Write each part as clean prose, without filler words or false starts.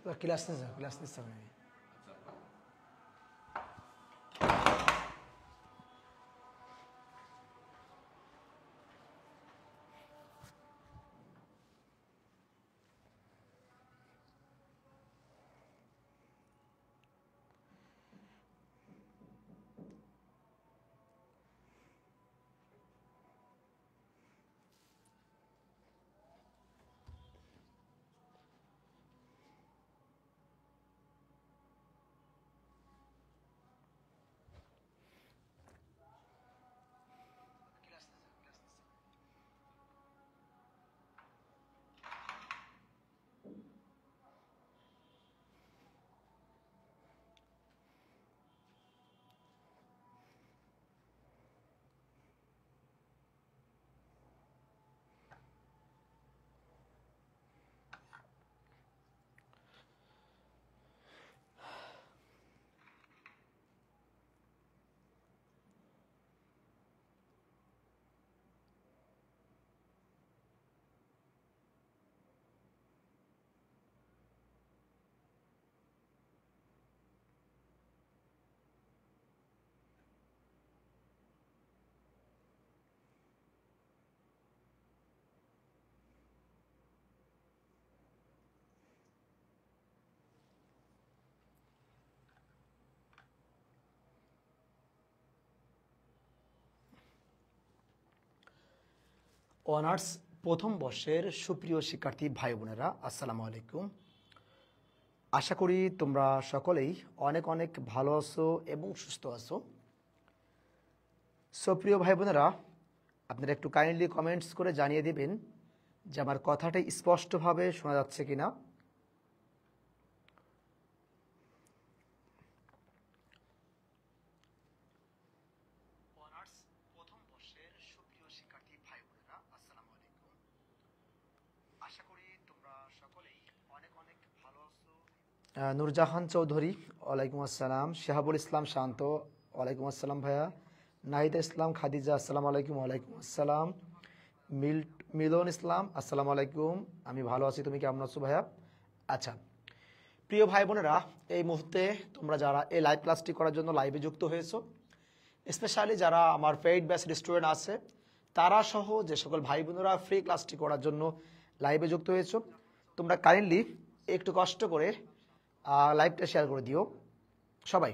Class নিচ্ছি আমি। Honours প্রথম বর্ষের সুপ্রিয় শিক্ষার্থী ভাই বোনেরা, আসসালামু আলাইকুম। আশা করি তোমরা সকলেই অনেক অনেক ভালো আছো এবং সুস্থ আছো। সুপ্রিয় ভাই বোনেরা, আপনারা একটু কাইন্ডলি কমেন্টস করে জানিয়ে দিবেন যে আমার কথাটা স্পষ্টভাবে শোনা যাচ্ছে কিনা। নূরজাহান চৌধুরী, ওয়ালাইকুম আসসালাম। শাহাবুল ইসলাম শান্ত, ওয়ালাইকুম আসসালাম ভাইয়া। নাহিদা ইসলাম খাদিজা, আসসালামু আলাইকুম। ওয়ালাইকুম আসসালাম। মিলন ইসলাম, আসসালামু আলাইকুম। আমি ভালো আছি, তুমি কেমন আছো ভাইয়া? আচ্ছা প্রিয় ভাই বোনেরা, এই মুহূর্তে তোমরা যারা এই লাইভ ক্লাসটি করার জন্য লাইভে যুক্ত হয়েছো, স্পেশালি যারা আমার পেইড ব্যাচের স্টুডেন্ট আছে তারা সহ যে সকল ভাই বোনেরা ফ্রি ক্লাসটি করার জন্য লাইভে যুক্ত হয়েছো, তোমরা কাইন্ডলি একটু কষ্ট করে লাইভটা শেয়ার করে দিও। সবাই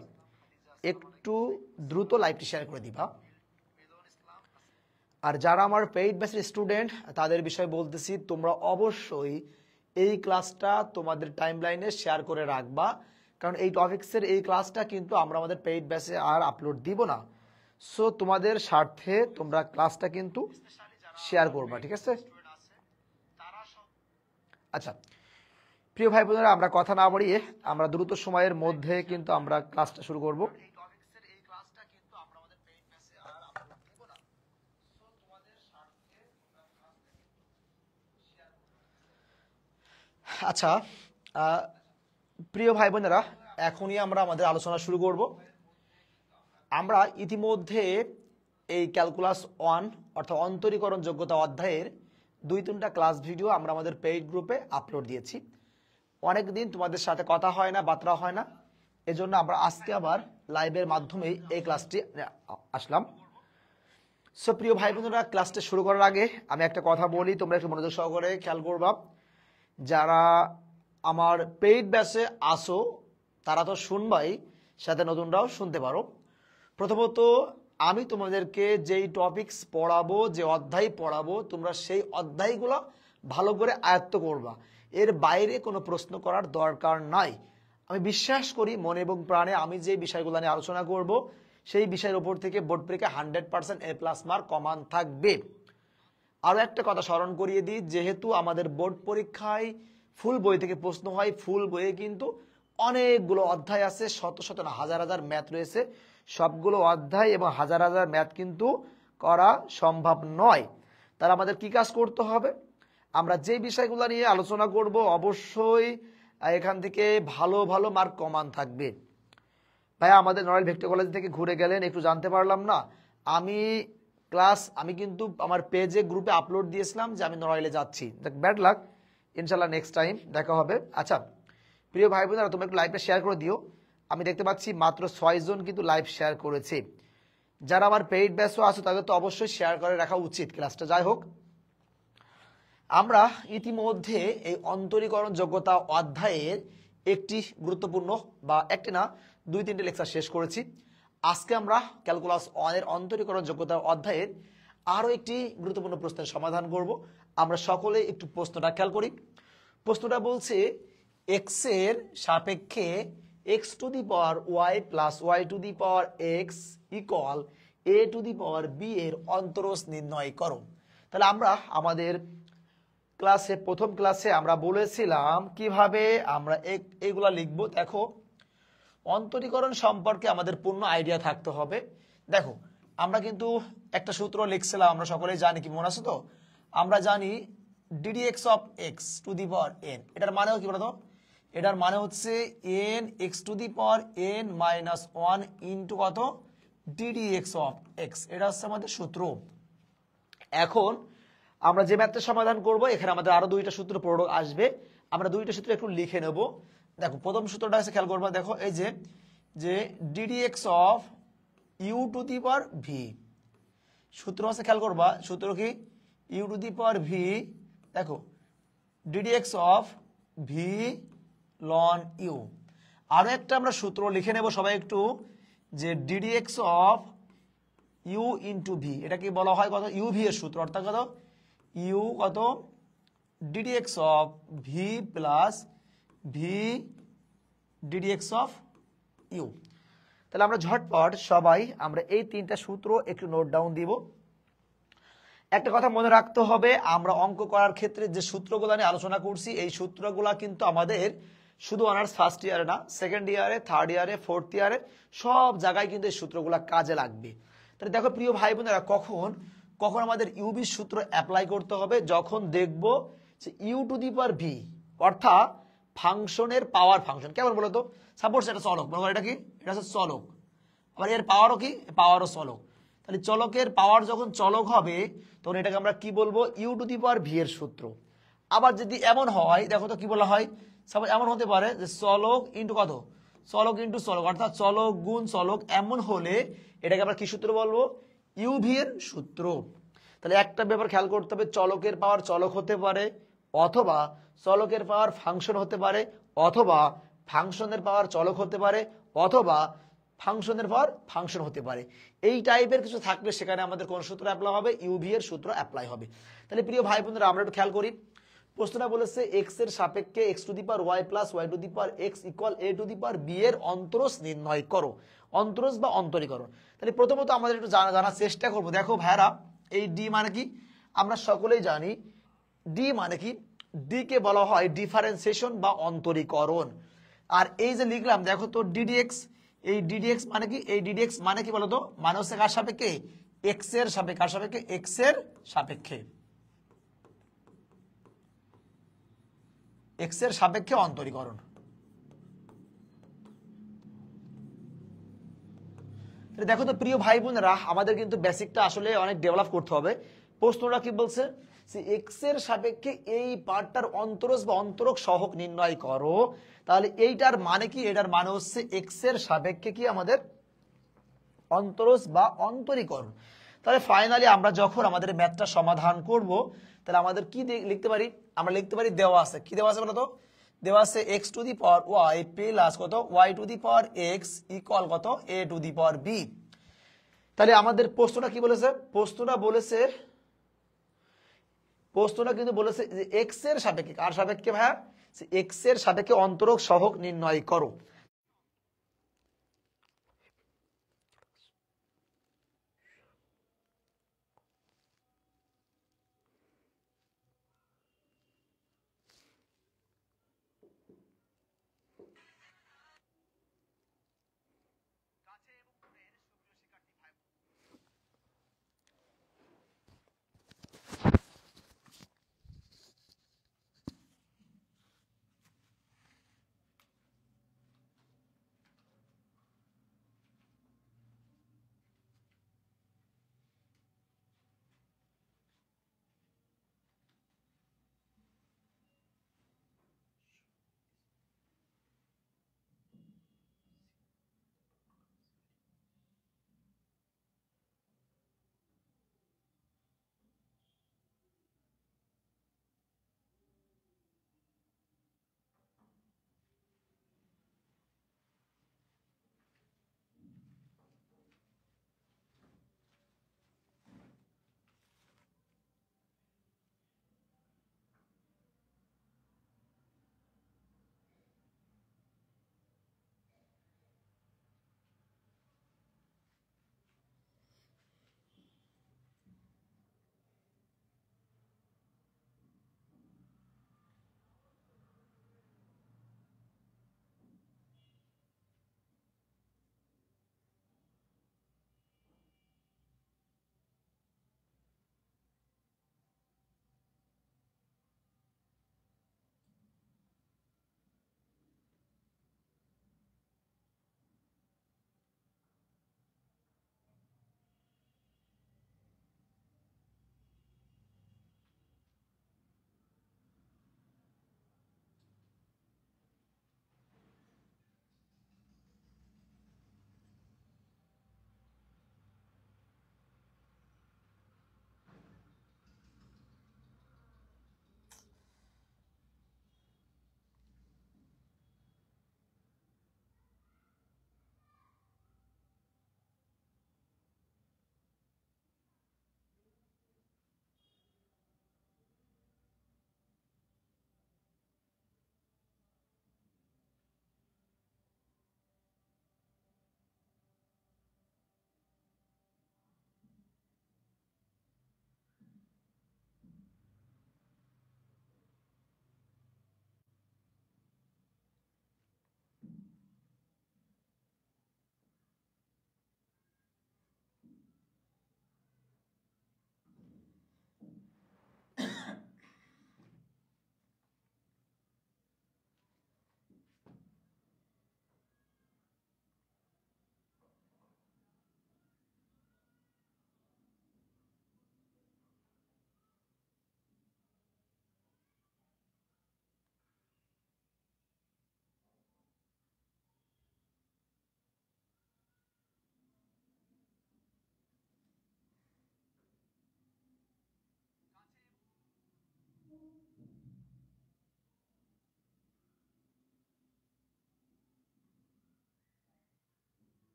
একটু দ্রুত লাইভটি শেয়ার করে দিবা। আর যারা আমার পেইড ব্যাচের স্টুডেন্ট তাদের বিষয়ে বলতেছি, তোমরা অবশ্যই এই ক্লাসটা তোমাদের টাইমলাইনে শেয়ার করে রাখবা, কারণ এই টপিক্সের এই ক্লাসটা কিন্তু আমরা আমাদের পেইড ব্যাচে আর আপলোড দিব না। সো তোমাদের স্বার্থে তোমরা ক্লাসটা কিন্তু শেয়ার করবা, ঠিক আছে? আচ্ছা প্রিয় ভাই বোনেরা, আমরা কথা না বাড়িয়ে আমরা দ্রুত সময়ের মধ্যে কিন্তু আমরা ক্লাসটা শুরু করব। আচ্ছা প্রিয় ভাই বোনেরা, এখনই আমরা আমাদের আলোচনা শুরু করব। আমরা ইতিমধ্যে এই ক্যালকুলাস 1 অর্থাৎ অন্তরীকরণ যোগ্যতা অধ্যায়ের 2-3টা ক্লাস ভিডিও আমরা আমাদের পেইড গ্রুপে আপলোড দিয়েছি। অনেক দিন তোমাদের সাথে কথা হয় না, বার্তা হয় না, এজন্য আমরা আজকে আবার লাইভের মাধ্যমেই এই ক্লাসটি আসলাম। সো প্রিয় ভাই বোনেরা, ক্লাসটা শুরু করার আগে আমি একটা কথা বলি, তোমরা একটু মনোযোগ সহকারে খেয়াল করবা। যারা আমার পেইড ব্যাচে আসো তারা তো শুনবাই, সাথে নতুনরাও শুনতে পারো। প্রথমত আমি তোমাদেরকে যেই টপিকস পড়াবো, যে অধ্যায় পড়াবো, তোমরা সেই অধ্যায়গুলো ভালো করে আয়ত্ত করবা। এর বাইরে কোনো প্রশ্ন করার দরকার নাই। আমি বিশ্বাস করি মনে এবং প্রাণে, আমি যে বিষয়গুলো নিয়ে আলোচনা করব সেই বিষয়ের উপর থেকে বোর্ড পরীক্ষা 100% A+ মার্ক কমান থাকবে। আরও একটা কথা স্মরণ করিয়ে দিই, যেহেতু আমাদের বোর্ড পরীক্ষায় ফুল বই থেকে প্রশ্ন হয়, ফুল বইয়ে কিন্তু অনেকগুলো অধ্যায় আছে, শত শত না হাজার হাজার ম্যাথ রয়েছে। সবগুলো অধ্যায় এবং হাজার হাজার ম্যাথ কিন্তু করা সম্ভব নয়। তাহলে আমাদের কি কাজ করতে হবে? আমরা যে বিষয়গুলো নিয়ে আলোচনা করব অবশ্যই এখান থেকে ভালো ভালো মার্ক কমান থাকবে। ভাই আমাদের নড়াইল ভিক্টোরিয়া কলেজ থেকে ঘুরে গেলেন, একটু জানতে পারলাম না। আমি কিন্তু আমার পেজে গ্রুপে আপলোড দিয়েছিলাম যে আমি নড়াইলে যাচ্ছি। ব্যাড লাক, ইনশাল্লাহ নেক্সট টাইম দেখা হবে। আচ্ছা প্রিয় ভাই বোনেরা তোমরা একটু লাইভটা শেয়ার করে দিও। আমি দেখতে পাচ্ছি মাত্র 6 জন কিন্তু লাইভ শেয়ার করেছে। যারা আমার পেইড ব্যাচও আছো তাদের তো অবশ্যই শেয়ার করে রাখা উচিত ক্লাসটা। যাই হোক, আমরা ইতিমধ্যে এই অন্তরীকরণ যোগ্যতা অধ্যায়ের একটি গুরুত্বপূর্ণ বা একটি না 2-3টে লেকচার শেষ করেছি। আজকে আমরা ক্যালকুলাস 1 এর অন্তরীকরণ যোগ্যতা অধ্যায়ের আরও একটি গুরুত্বপূর্ণ প্রশ্নের সমাধান করব। আমরা সকলে একটু প্রশ্নটা খেয়াল করি। প্রশ্নটা বলছে এক্স এর সাপেক্ষে x to the power y plus y to the power x equal a to the power b এর অন্তরজ নির্ণয় করো। তাহলে আমরা আমাদের প্রথম ক্লাসে আমরা বলেছিলাম কিভাবে আমরা এগুলা লিখবো। দেখো, অন্তরীকরণ সম্পর্কে আমাদের পূর্ণ আইডিয়া থাকতে হবে। দেখো, আমরা কিন্তু একটা সূত্র লিখছিলাম, আমরা সকলেই জানি, কি মনে আছে তো? আমরা জানি ddx of x to the power N, এটার মানেও কি বলতো? এটার মানে হচ্ছে N x to the power N minus 1 into কত ddx অফ এক্স, এটা হচ্ছে আমাদের সূত্র। এখন আমরা যে ম্যাথটা সমাধান করব এখানে আমাদের আরো 2টা সূত্র প্রয়োগ আসবে। আমরা 2টা সূত্র একটু লিখে নেব। দেখো, প্রথম সূত্রটা হচ্ছে, খেয়াল করবা, দেখো এই যে ddx of u to the power v, সূত্র হচ্ছে, খেয়াল করবা, সূত্র কি? U to the power v. দেখো, ddx of v loan u. আরো একটা আমরা সূত্র লিখে নেব সবাই একটু, যে ddx of u into v, এটা কি বলা হয়? কত? ইউ ভি এর সূত্র, অর্থাৎ কত? ইউ কত ddx of v plus v ddx of u. তাহলে আমরা ঝটপট সবাই আমরা এই 3টা সূত্র একটু নোট ডাউন দিব। একটা কথা মনে রাখতে হবে, আমরা অঙ্ক করার ক্ষেত্রে যে সূত্রগুলো নিয়ে আলোচনা করছি, এই সূত্রগুলা কিন্তু আমাদের শুধু অনার্স ফার্স্ট ইয়ারে না, সেকেন্ড ইয়ারে, থার্ড ইয়ারে, ফোর্থ ইয়ারে, সব জায়গায় কিন্তু এই সূত্রগুলা কাজে লাগবে। তাহলে দেখো প্রিয় ভাই বোনেরা, কখন কখন আমাদের ইউবির সূত্র অ্যাপ্লাই করতে হবে? যখন দেখব যে u to the power v, অর্থাৎ ফাংশনের পাওয়ার ফাংশন কেমন বলো তো? সাপোজ এটা চলক, মনে করো এটা কি? এটা হচ্ছে চলক, আবার এর পাওয়ারও কি? পাওয়ারও চলক। তাহলে চলকের পাওয়ার যখন চলক হবে তখন এটাকে আমরা কি বলবো? U to the power v এর সূত্র। আবার যদি এমন হয়, দেখো তো কি বলা হয়, সাপোজ এমন হতে পারে যে চলক ইন্টু কত? চলক ইন্টু চলক, অর্থাৎ চলক গুণ চলক, এমন হলে এটাকে আমরা কি সূত্র বলবো? ইউ ভি এর সূত্র। তাহলে একটা ব্যাপার খেয়াল করতে হবে, চলকের পাওয়ার চলক হতে পারে, অথবা চলকের পাওয়ার ফাংশন হতে পারে, অথবা ফাংশনের পাওয়ার চলক হতে পারে, অথবা ফাংশনের পাওয়ার ফাংশন হতে পারে। এই টাইপের কিছু থাকলে সেখানে আমাদের কোন সূত্র অ্যাপ্লাই হবে? ইউভি এর সূত্র অ্যাপ্লাই হবে। তাহলে প্রিয় ভাই বোনেরা, আমরা একটু খেয়াল করি। প্রশ্নটা বলেছে এক্স এর সাপেক্ষে x to the power y plus y to the power x equal a to the power b এর অন্তরজ নির্ণয় করো। অন্তরজ বা অন্তরীকরণ। তাহলে প্রথমত আমাদের একটু জানার চেষ্টা করবো। দেখো ভাইরা, এই ডি মানে কি? আমরা সকলেই জানি ডি মানে কি? ডি কে বলা হয় ডিফারেন্সিয়েশন বা অন্তরীকরণ। আর এই যে লিখলাম, দেখো তো ডিডিএক্স, এই ডিডিএক্স মানে কি? এই ডিডিএক্স মানে কি বলতো? মানে হচ্ছে কার সাপেক্ষে? এক্স এর সাপেক্ষে। কার সাপেক্ষে? এক্স এর সাপেক্ষে। এক্স এর সাপেক্ষে অন্তরীকরণ। দেখো তো প্রিয় ভাই বোনেরা, আমাদের কিন্তু বেসিকটা আসলে অনেক ডেভেলপ করতে হবে। প্রশ্নটা কি বলছে? এক্স এর সাপেক্ষে এই পার্টটার অন্তরজ বা অন্তরক সহগ নির্ণয় করো। তাহলে এইটার মানে কি? এটার মানে হচ্ছে এক্স এর সাপেক্ষে কি আমাদের অন্তরজ বা অন্তরীকরণ। তাহলে ফাইনালি আমরা যখন আমাদের ম্যাথটা সমাধান করব, তাহলে আমাদের কি লিখতে পারি? আমরা লিখতে পারি, দেওয়া আছে, কি দেওয়া আছে বলতো? দেওয়া আছে x to the power y plus কত y to the power x equal কত a to the power B. তাহলে আমাদের প্রশ্নটা কি বলেছে? প্রশ্নটা কিন্তু বলেছে যে এক্স এর সাপেক্ষে, কার সাপেক্ষে ভাইয়া? এক্স এর সাপেক্ষে অন্তরক সহগ নির্ণয় করো।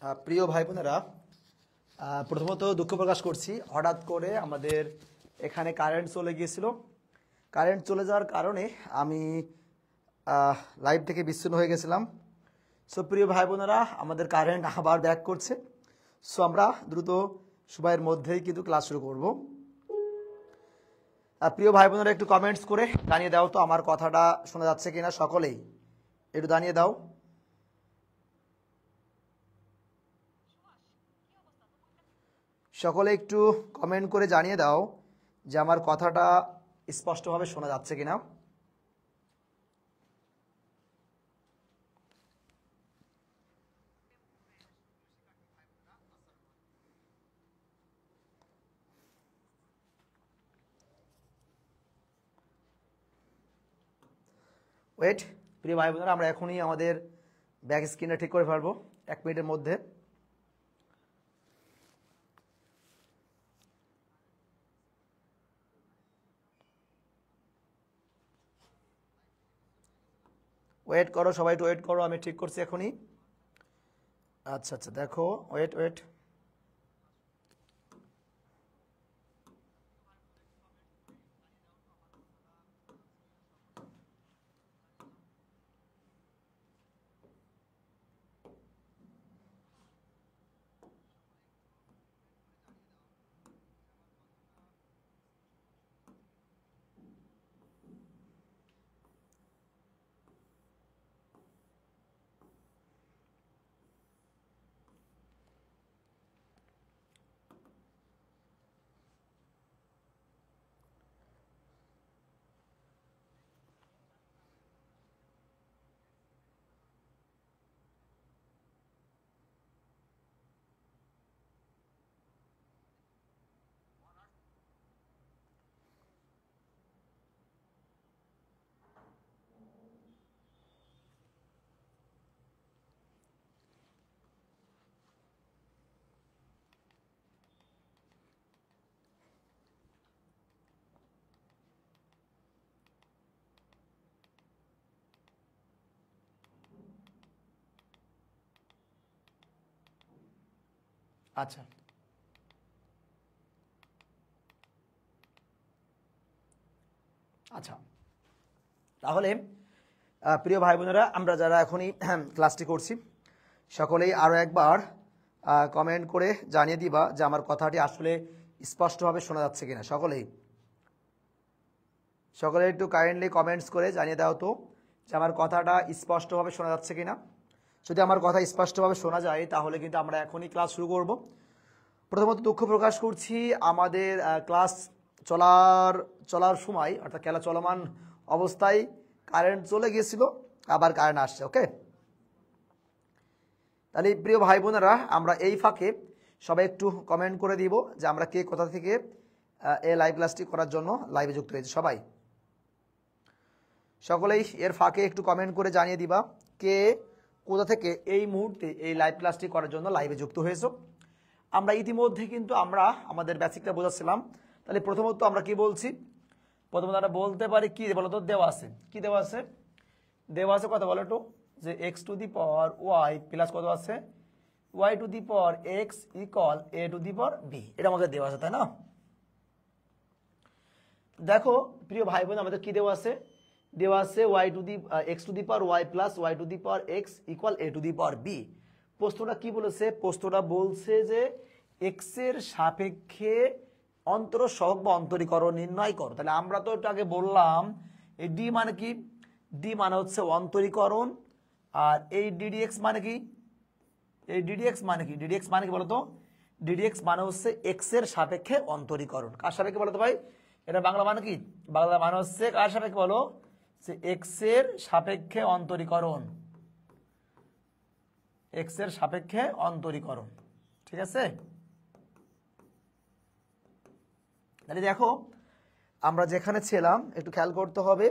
প্রিয় ভাই বোনেরা, প্রথমত দুঃখ প্রকাশ করছি, হঠাৎ করে আমাদের এখানে কারেন্ট চলে গিয়েছিল। কারেন্ট চলে যাওয়ার কারণে আমি লাইভ থেকে বিচ্ছিন্ন হয়ে গেছিলাম। সো প্রিয় ভাই বোনেরা, আমাদের কারেন্ট আবার ব্যাক করছে। সো আমরা দ্রুত সময়ের মধ্যেই কিন্তু ক্লাস শুরু করব। প্রিয় ভাই বোনেরা, একটু কমেন্টস করে জানিয়ে দাও তো আমার কথাটা শোনা যাচ্ছে কিনা। সকলেই একটু জানিয়ে দাও। সকলে একটু কমেন্ট করে জানিয়ে দাও যে আমার কথাটা স্পষ্টভাবে শোনা যাচ্ছে কিনা। ওয়েট, প্রিয় ভাই বোনেরা, আমরা এখনই আমাদের ব্যাক স্ক্রিনটা ঠিক করে ফেলবো 1 মিনিটের মধ্যে। ওয়েট করো, সবাই একটু ওয়েট করো, আমি ঠিক করছি এখনই। আচ্ছা আচ্ছা, দেখো, ওয়েট ওয়েট। আচ্ছা, আচ্ছা, তাহলে প্রিয় ভাই বোনেরা, আমরা যারা এখনই ক্লাসটি করছি সকলেই আরও একবার কমেন্ট করে জানিয়ে দিবা যে আমার কথাটি আসলে স্পষ্টভাবে শোনা যাচ্ছে কিনা। সকলে একটু কাইন্ডলি কমেন্টস করে জানিয়ে দাও তো যে আমার কথাটা স্পষ্টভাবে শোনা যাচ্ছে কিনা। যদি আমার কথা স্পষ্টভাবে শোনা যায় তাহলে কিন্তু আমরা এখনই ক্লাস শুরু করব। প্রথমত দুঃখ প্রকাশ করছি, আমাদের ক্লাস চলার সময়, অর্থাৎ খেলা চলমান অবস্থায় কারেন্ট চলে গিয়েছিল, আবার কারেন্ট আসছে। ওকে, তাহলে প্রিয় ভাই বোনেরা, আমরা এই ফাঁকে সবাই একটু কমেন্ট করে দিব যে আমরা কে কোথা থেকে এই লাইভ ক্লাসটি করার জন্য লাইভে যুক্ত হয়েছি। সকলেই এর ফাঁকে একটু কমেন্ট করে জানিয়ে দিবা কে কোথা থেকে এই মুহূর্তে এই লাইভ ক্লাসটি করার জন্য লাইভে যুক্ত হয়েছো। আমরা ইতিমধ্যে কিন্তু আমরা আমাদের বেসিকটা বোঝাচ্ছিলাম। তাহলে প্রথমত আমরা কি বলছি, প্রথমত আমরা বলতে পারি কি বলতো, দেওয়া আছে, কি দেওয়া আছে, দেওয়া আছে কত বলো একটু, যে x two the power y plus কত আছে y two the power x equal a two the power b, এটা আমাদের দেওয়া আছে, তাই না? দেখো প্রিয় ভাই বোন, আমাদের কি দেওয়া আছে, দেওয়া আছে x two the power y plus y two the power x equal a two the power b। প্রশ্নটা কি বলেছে, প্রশ্নটা বলছে যে x এর সাপেক্ষে অন্তরসহগ বা অন্তরীকরণ নির্ণয় করো। তাহলে আমরা তো একটু আগে বললাম এই d মানে কি, d মানে হচ্ছে অন্তরীকরণ, আর এই ddx মানে কি, এই ddx মানে কি, ddx মানে কি বলতো, ddx মানে হচ্ছে x এর সাপেক্ষে অন্তরীকরণ। কার সাপেক্ষে বলতো ভাই, এটা বাংলা মানে কি, বাংলা মানে হচ্ছে কার সাপেক্ষে বলো, যে x এর সাপেক্ষে অন্তরীকরণ, x এর সাপেক্ষে অন্তরীকরণ। ঠিক আছে, তাহলে দেখো আমরা যেখানে ছিলাম একটু খেয়াল করতে হবে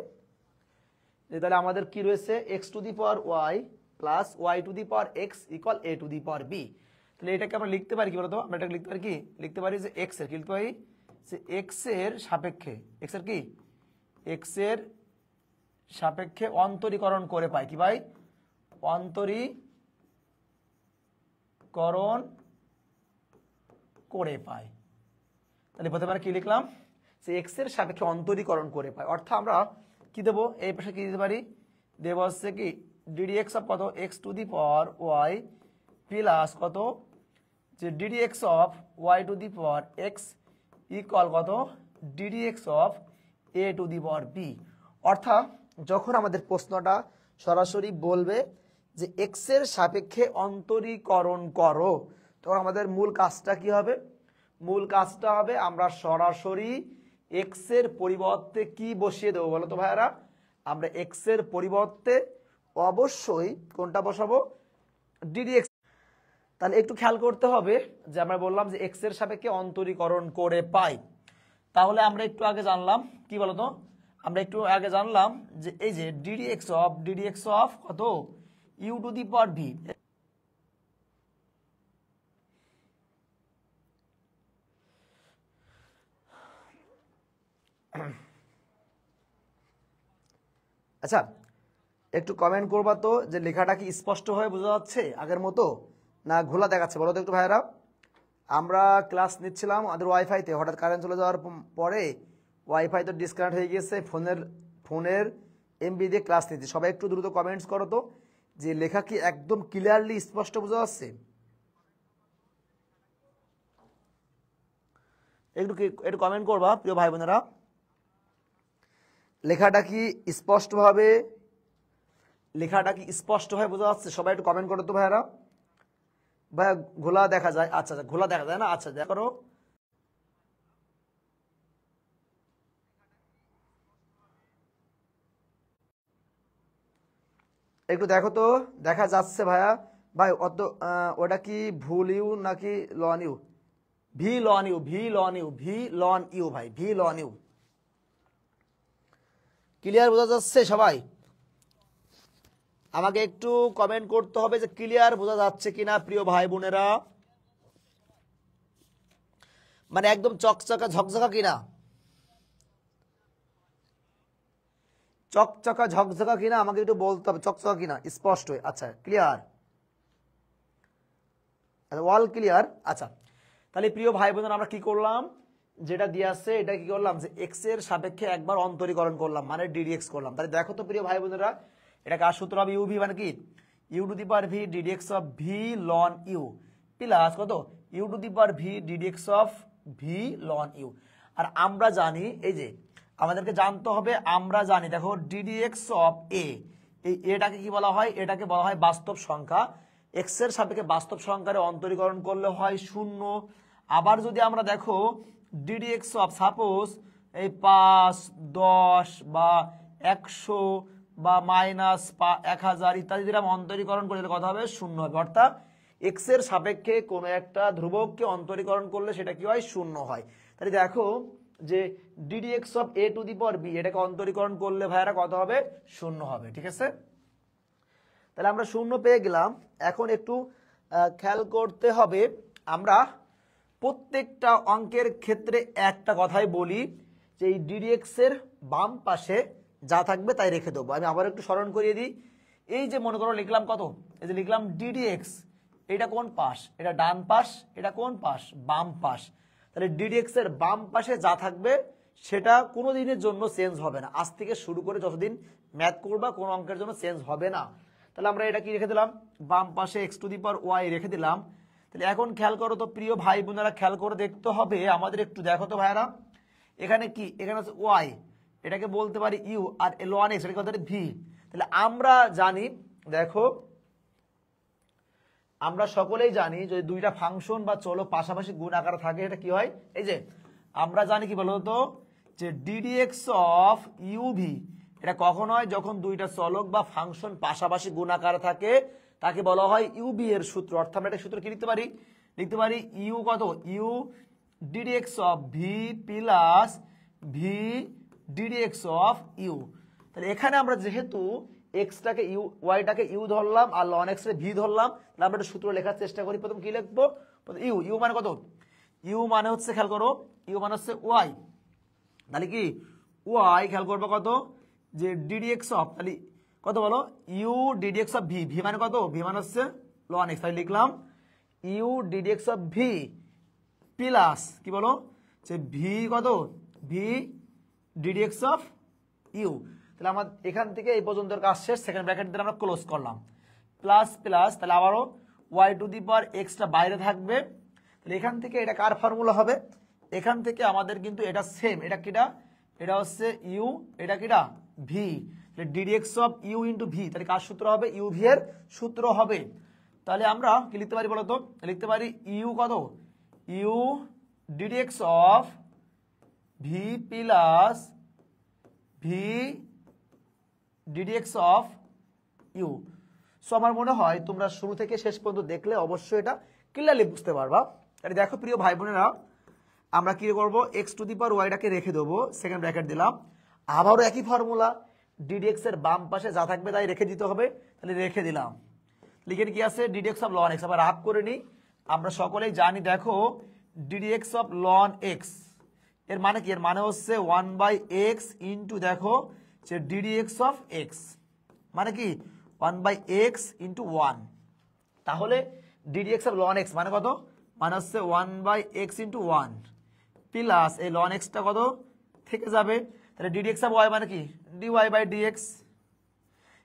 যে তাহলে আমাদের কি রয়েছে, x two the power y plus y two the power x equal a two the power b। তাহলে এটাকে আমরা লিখতে পারি কি বলতো, আমরা এটাকে লিখতে পারি কি, লিখতে পারি যে x এর কি লিখতে পারি, যে x এর সাপেক্ষে, x এর কি, x এর সাপেক্ষে অন্তরীকরণ করে পাই কি ভাই, করণ করে পাই। তাহলে প্রথমে কি লিখলাম, যে এক্স এর সাপেক্ষে অন্তরীকরণ করে পাই, অর্থাৎ আমরা কি দেবো, এই পাশে কি দিতে পারি, দেব হচ্ছে কি ডিডিএক্স অফ কত, x to the power y plus কত, যে d d x of y to the power x equal কত, d d x of a to the power b. অর্থাৎ যখন আমাদের প্রশ্নটা সরাসরি বলবে যে এক্স এর সাপেক্ষে অন্তরীকরণ করো, তখন আমাদের মূল কাজটা কি হবে, মূল কাজটা হবে আমরা সরাসরি এক্স এর পরিবর্তে কি বসিয়ে দেবো বলো তো ভাইয়ারা, আমরা এক্স এর পরিবর্তে অবশ্যই কোনটা বসাবো, ডিডিএক্স। তাহলে একটু খেয়াল করতে হবে যে আমরা বললাম যে এক্স এর সাপেক্ষে অন্তরীকরণ করে পাই, তাহলে আমরা একটু আগে জানলাম কি বলতো, আমরা একটু আগে জানলাম যে এই যে ডিডিএক্স অফ কত, u to the power v. আচ্ছা একটু কমেন্ট করবা তো যে লেখাটা কি স্পষ্টভাবে বোঝা যাচ্ছে আগের মতো, না ঘোলা দেখাচ্ছে বলো তো একটু ভাইয়েরা। আমরা ক্লাস নিচ্ছিলাম আমাদের ওয়াইফাইতে, হঠাৎ কারেন্ট চলে যাওয়ার পরে ওয়াইফাই তো ডিসকানেক্ট হয়ে গিয়েছে, ফোনের এমবি দিয়ে ক্লাস নিচ্ছি। সবাই একটু দ্রুত কমেন্টস করো তো যে লেখা কি একদম ক্লিয়ারলি স্পষ্ট বোঝা যাচ্ছে, একটু কমেন্ট করবা প্রিয় ভাই বোনেরা, লেখাটা কি স্পষ্টভাবে বোঝা যাচ্ছে, সবাই একটু কমেন্ট করো তো ভাইয়ারা। ভাইয়া ঘোলা দেখা যায়, আচ্ছা আচ্ছা ঘোলা দেখা যায় না, আচ্ছা দেখো করো, একটু দেখো তো, দেখা যাচ্ছে ভাইয়া। ভাই অত ওটা কি ভুল ইউ নাকি লন ইউ, ভি লন ইউ ভাই, ভি লন ইউ, ক্লিয়ার বোঝা যাচ্ছে সবাই? আমাকে একটু কমেন্ট করতে হবে যে ক্লিয়ার বোঝা যাচ্ছে কিনা প্রিয় ভাই বোনেরা, মানে একদম চকচকা ঝকঝকা কিনা, চকচকা ঝকঝকা কিনা আমাকে একটু বলতে হবে, চকচকা কিনা স্পষ্ট। আচ্ছা ক্লিয়ার, ওয়াল ক্লিয়ার। আচ্ছা তাহলে প্রিয় ভাই বোনেরা আমরা কি করলাম, যেটা দিয়ে আসছে এটা কি করলাম, যে এক্স এর সাপেক্ষে একবার অন্তরীকরণ করলাম মানে ডিডিএক্স করলাম। তাহলে দেখো তো প্রিয় ভাই বোনেরা, এটা কার সূত্র হবে, ইউ ভি মানে কি u to the power v ddx of v loan u plus কত, u to the power v ddx of v loan u. আর আমরা জানি এই যে আমাদেরকে জানতে হবে, আমরা জানি দেখো ডিডিএক্স অফ এ, এই এটাকে কি বলা হয়, এটাকে বলা হয় বাস্তব সংখ্যা। এক্স এর সাপেক্ষে বাস্তব সংখ্যারে অন্তরীকরণ করলে হয় শূন্য। আবার যদি আমরা দেখো ডিডিএক্স অফ সাপোজ এই 5, 10 বা 100 বা মাইনাস 1000 ইত্যাদি দিলাম অন্তরীকরণ করলে কথা হবে শূন্য হবে। অর্থাৎ এক্স এর সাপেক্ষে কোনো একটা ধ্রুবককে অন্তরীকরণ করলে সেটা কি হয়, শূন্য হয়। তাহলে দেখো যে d d x of a to the power b, এটাকে অন্তরীকরণ করলে ভাইয়ারা কত হবে, শূন্য হবে। ঠিক আছে, তাহলে আমরা শূন্য পেয়ে গেলাম। এখন একটু খেয়াল করতে হবে, আমরা প্রত্যেকটা অঙ্কের ক্ষেত্রে একটা কথাই বলি যে এই ডিডিএক্স এর বাম পাশে যা থাকবে তাই রেখে দেবো। আমি আবার একটু স্মরণ করিয়ে দিই, এই যে মনে করো লিখলাম কত, এই যে লিখলাম ডিডিএক্স, এটা কোন পাশ, এটা ডান পাশ, এটা কোন পাশ, বাম পাশ। তাহলে ডিডিএক্স এর বাম পাশে যা থাকবে সেটা কোনো দিনের জন্য চেঞ্জ হবে না, আজ থেকে শুরু করে যতদিন ম্যাথ করবা কোনো অঙ্কের জন্য চেঞ্জ হবে না। তাহলে আমরা এটা কি রেখে দিলাম, বাম পাশে x to the power y রেখে দিলাম। তাহলে এখন খেয়াল করো তো প্রিয় ভাই বোনেরা, খেয়াল করে দেখতে হবে আমাদের, একটু দেখো তো ভাইরা, এখানে কি, এখানে হচ্ছে ওয়াই, এটাকে বলতে পারি ইউ, আর লন এক্স এটাকে বলতে পারি ভি। তাহলে আমরা জানি, দেখো আমরা সকলেই জানি যদি দুইটা ফাংশন বা চলক পাশাপাশি গুণ আকারে থাকে এটা কি হয়, এই যে আমরা জানি কি বলতো যে ডিডিএক্স অফ ইউভি, এটা কখন হয়, যখন দুইটা চলক বা ফাংশন পাশাপাশি গুণ আকারে থাকে তাকে বলা হয় ইউবি এর সূত্র। অর্থাৎ আমরা একটা সূত্র কি লিখতে পারি, ইউ কত, u ddx of v plus v ddx of u. তাহলে এখানে আমরা যেহেতু এক্সটাকে ইউ, ওয়াইটাকে ইউ ধরলাম আর লন এক্স এর ভি ধরলাম, তাহলে আমরা একটা সূত্র লেখার চেষ্টা করি। প্রথম কি লিখবো, ইউ, ইউ মানে কত, ইউ মানে হচ্ছে খেয়াল করো, ইউ মানে হচ্ছে ওয়াই, তাহলে কি ওয়াই খেয়াল করবো কত, যে ডিডিএক্স অফ, তাহলে কত বলো, u ddx of v, v মানে কত, ভি মানে হচ্ছে লন এক্স, তাহলে লিখলাম u ddx of v plus কি বলো যে ভি কত ভি ডিডিএক্স অফ ইউ। তাহলে আমার এখান থেকে এই পর্যন্ত কাজ শেষ, সেকেন্ড ব্র্যাকেট দিয়ে আমরা ক্লোজ করলাম, প্লাস প্লাস তাহলে আবারও ওয়াই টু দি পাওয়ার এক্সটা বাইরে থাকবে। তাহলে এখান থেকে এটা কার ফর্মুলা হবে, এখান থেকে আমাদের কিন্তু এটা সেম, এটা কিটা এটা হচ্ছে ইউ, এটা কিটা ভি, তাহলে d d x of u into v, তাহলে কার সূত্র হবে ইউ ভি এর সূত্র হবে। তাহলে আমরা কি লিখতে পারি বলতো, লিখতে পারি ইউ কত u ddx of v plus v ddx of u. So আমার মনে হয় তোমরা শুরু থেকে শেষ পর্যন্ত দেখলে অবশ্যই এটা ক্লিয়ারলি বুঝতে পারবা। তাহলে দেখো প্রিয় ভাই বোনেরা, আমরা কি করব এক্স টু দি পাওয়ার ওয়াইটাকে রেখে দেবো, সেকেন্ড ব্র্যাকেট দিলাম, আবারও একই ফর্মুলা, ডিডিএক্স এর বাম পাশে যা থাকবে তাই রেখে দিতে হবে, তাহলে রেখে দিলাম। লিখে কি আছে ডিডিএক্স অফ লন এক্স, আবার আপ করে নিই, আমরা সকলেই জানি দেখো ডিডিএক্স অফ লন এক্স এর মানে কি, এর মানে হচ্ছে 1/x ইন্টু দেখো যে ডিডিএক্স অফ এক্স মানে কি 1/x ইন্টু 1, তাহলে ডিডিএক্স অফ লন এক্স মানে কত, মানে হচ্ছে 1/x ইন্টু 1 প্লাস এই লন এক্সটা কত থেকে যাবে, তাহলে ডিডিএক্স অফ ওয়াই মানে কি ডিওয়াই বাই ডিএক্স,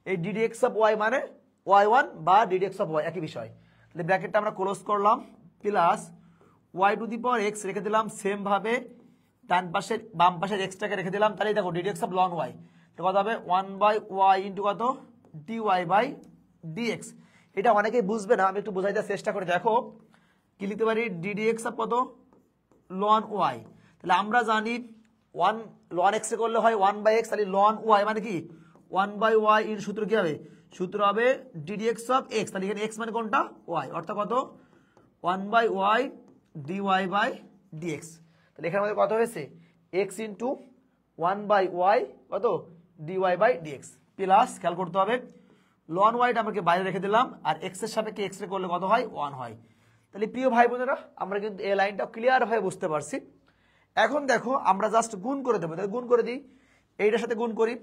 এই ডিডিএক্স অফ ওয়াই মানে y1 বা ডিডিএক্স অফ ওয়াই একই বিষয়। তাহলে ব্র্যাকেটটা আমরা ক্লোজ করলাম, plus y to the power x রেখে দিলাম, সেম ভাবে ডান পাশের বাম পাশের এক্সটাকে রেখে দিলাম, তাহলে দেখো ডিডিএক্স অফ লন ওয়াই কত হবে 1/y ইন্টু কত ডিওয়াই বাই ডিএক্স। এটা অনেকেই বুঝবে না, আমি একটু বোঝাই দেওয়ার চেষ্টা করে, দেখো কি লিখতে পারি ডিডিএক্স অফ কত লন ওয়াই, তাহলে আমরা জানি ওয়ান লন এক্স এ করলে হয় 1/x, তাহলে লন ওয়াই মানে কি 1/y এর সূত্র কি হবে, সূত্র হবে ডিডিএক্স অফ এক্স, তাহলে এখানে এক্স মানে কোনটা ওয়াই, অর্থাৎ কত 1/y ডিওয়াই বাই ডিএক্স। তাহলে এখানে আমাদের কত হয়েছে এক্স ইন্টু 1/y কত ডিওয়াই বাই ডিএক্স, প্লাস খেয়াল করতে হবে লন ওয়াইটা আমাকে বাইরে রেখে দিলাম, আর এক্স এর সাপেক্ষে এক্স রে করলে কত হয় 1 হয়। তাহলে প্রিয় ভাই বোনেরা আমরা কিন্তু এই লাইনটা ক্লিয়ার হয়ে বুঝতে পারছি। এখন দেখো আমরা জাস্ট গুণ করে দেবো, তাহলে গুণ করে দিই, এইটার সাথে গুণ করি,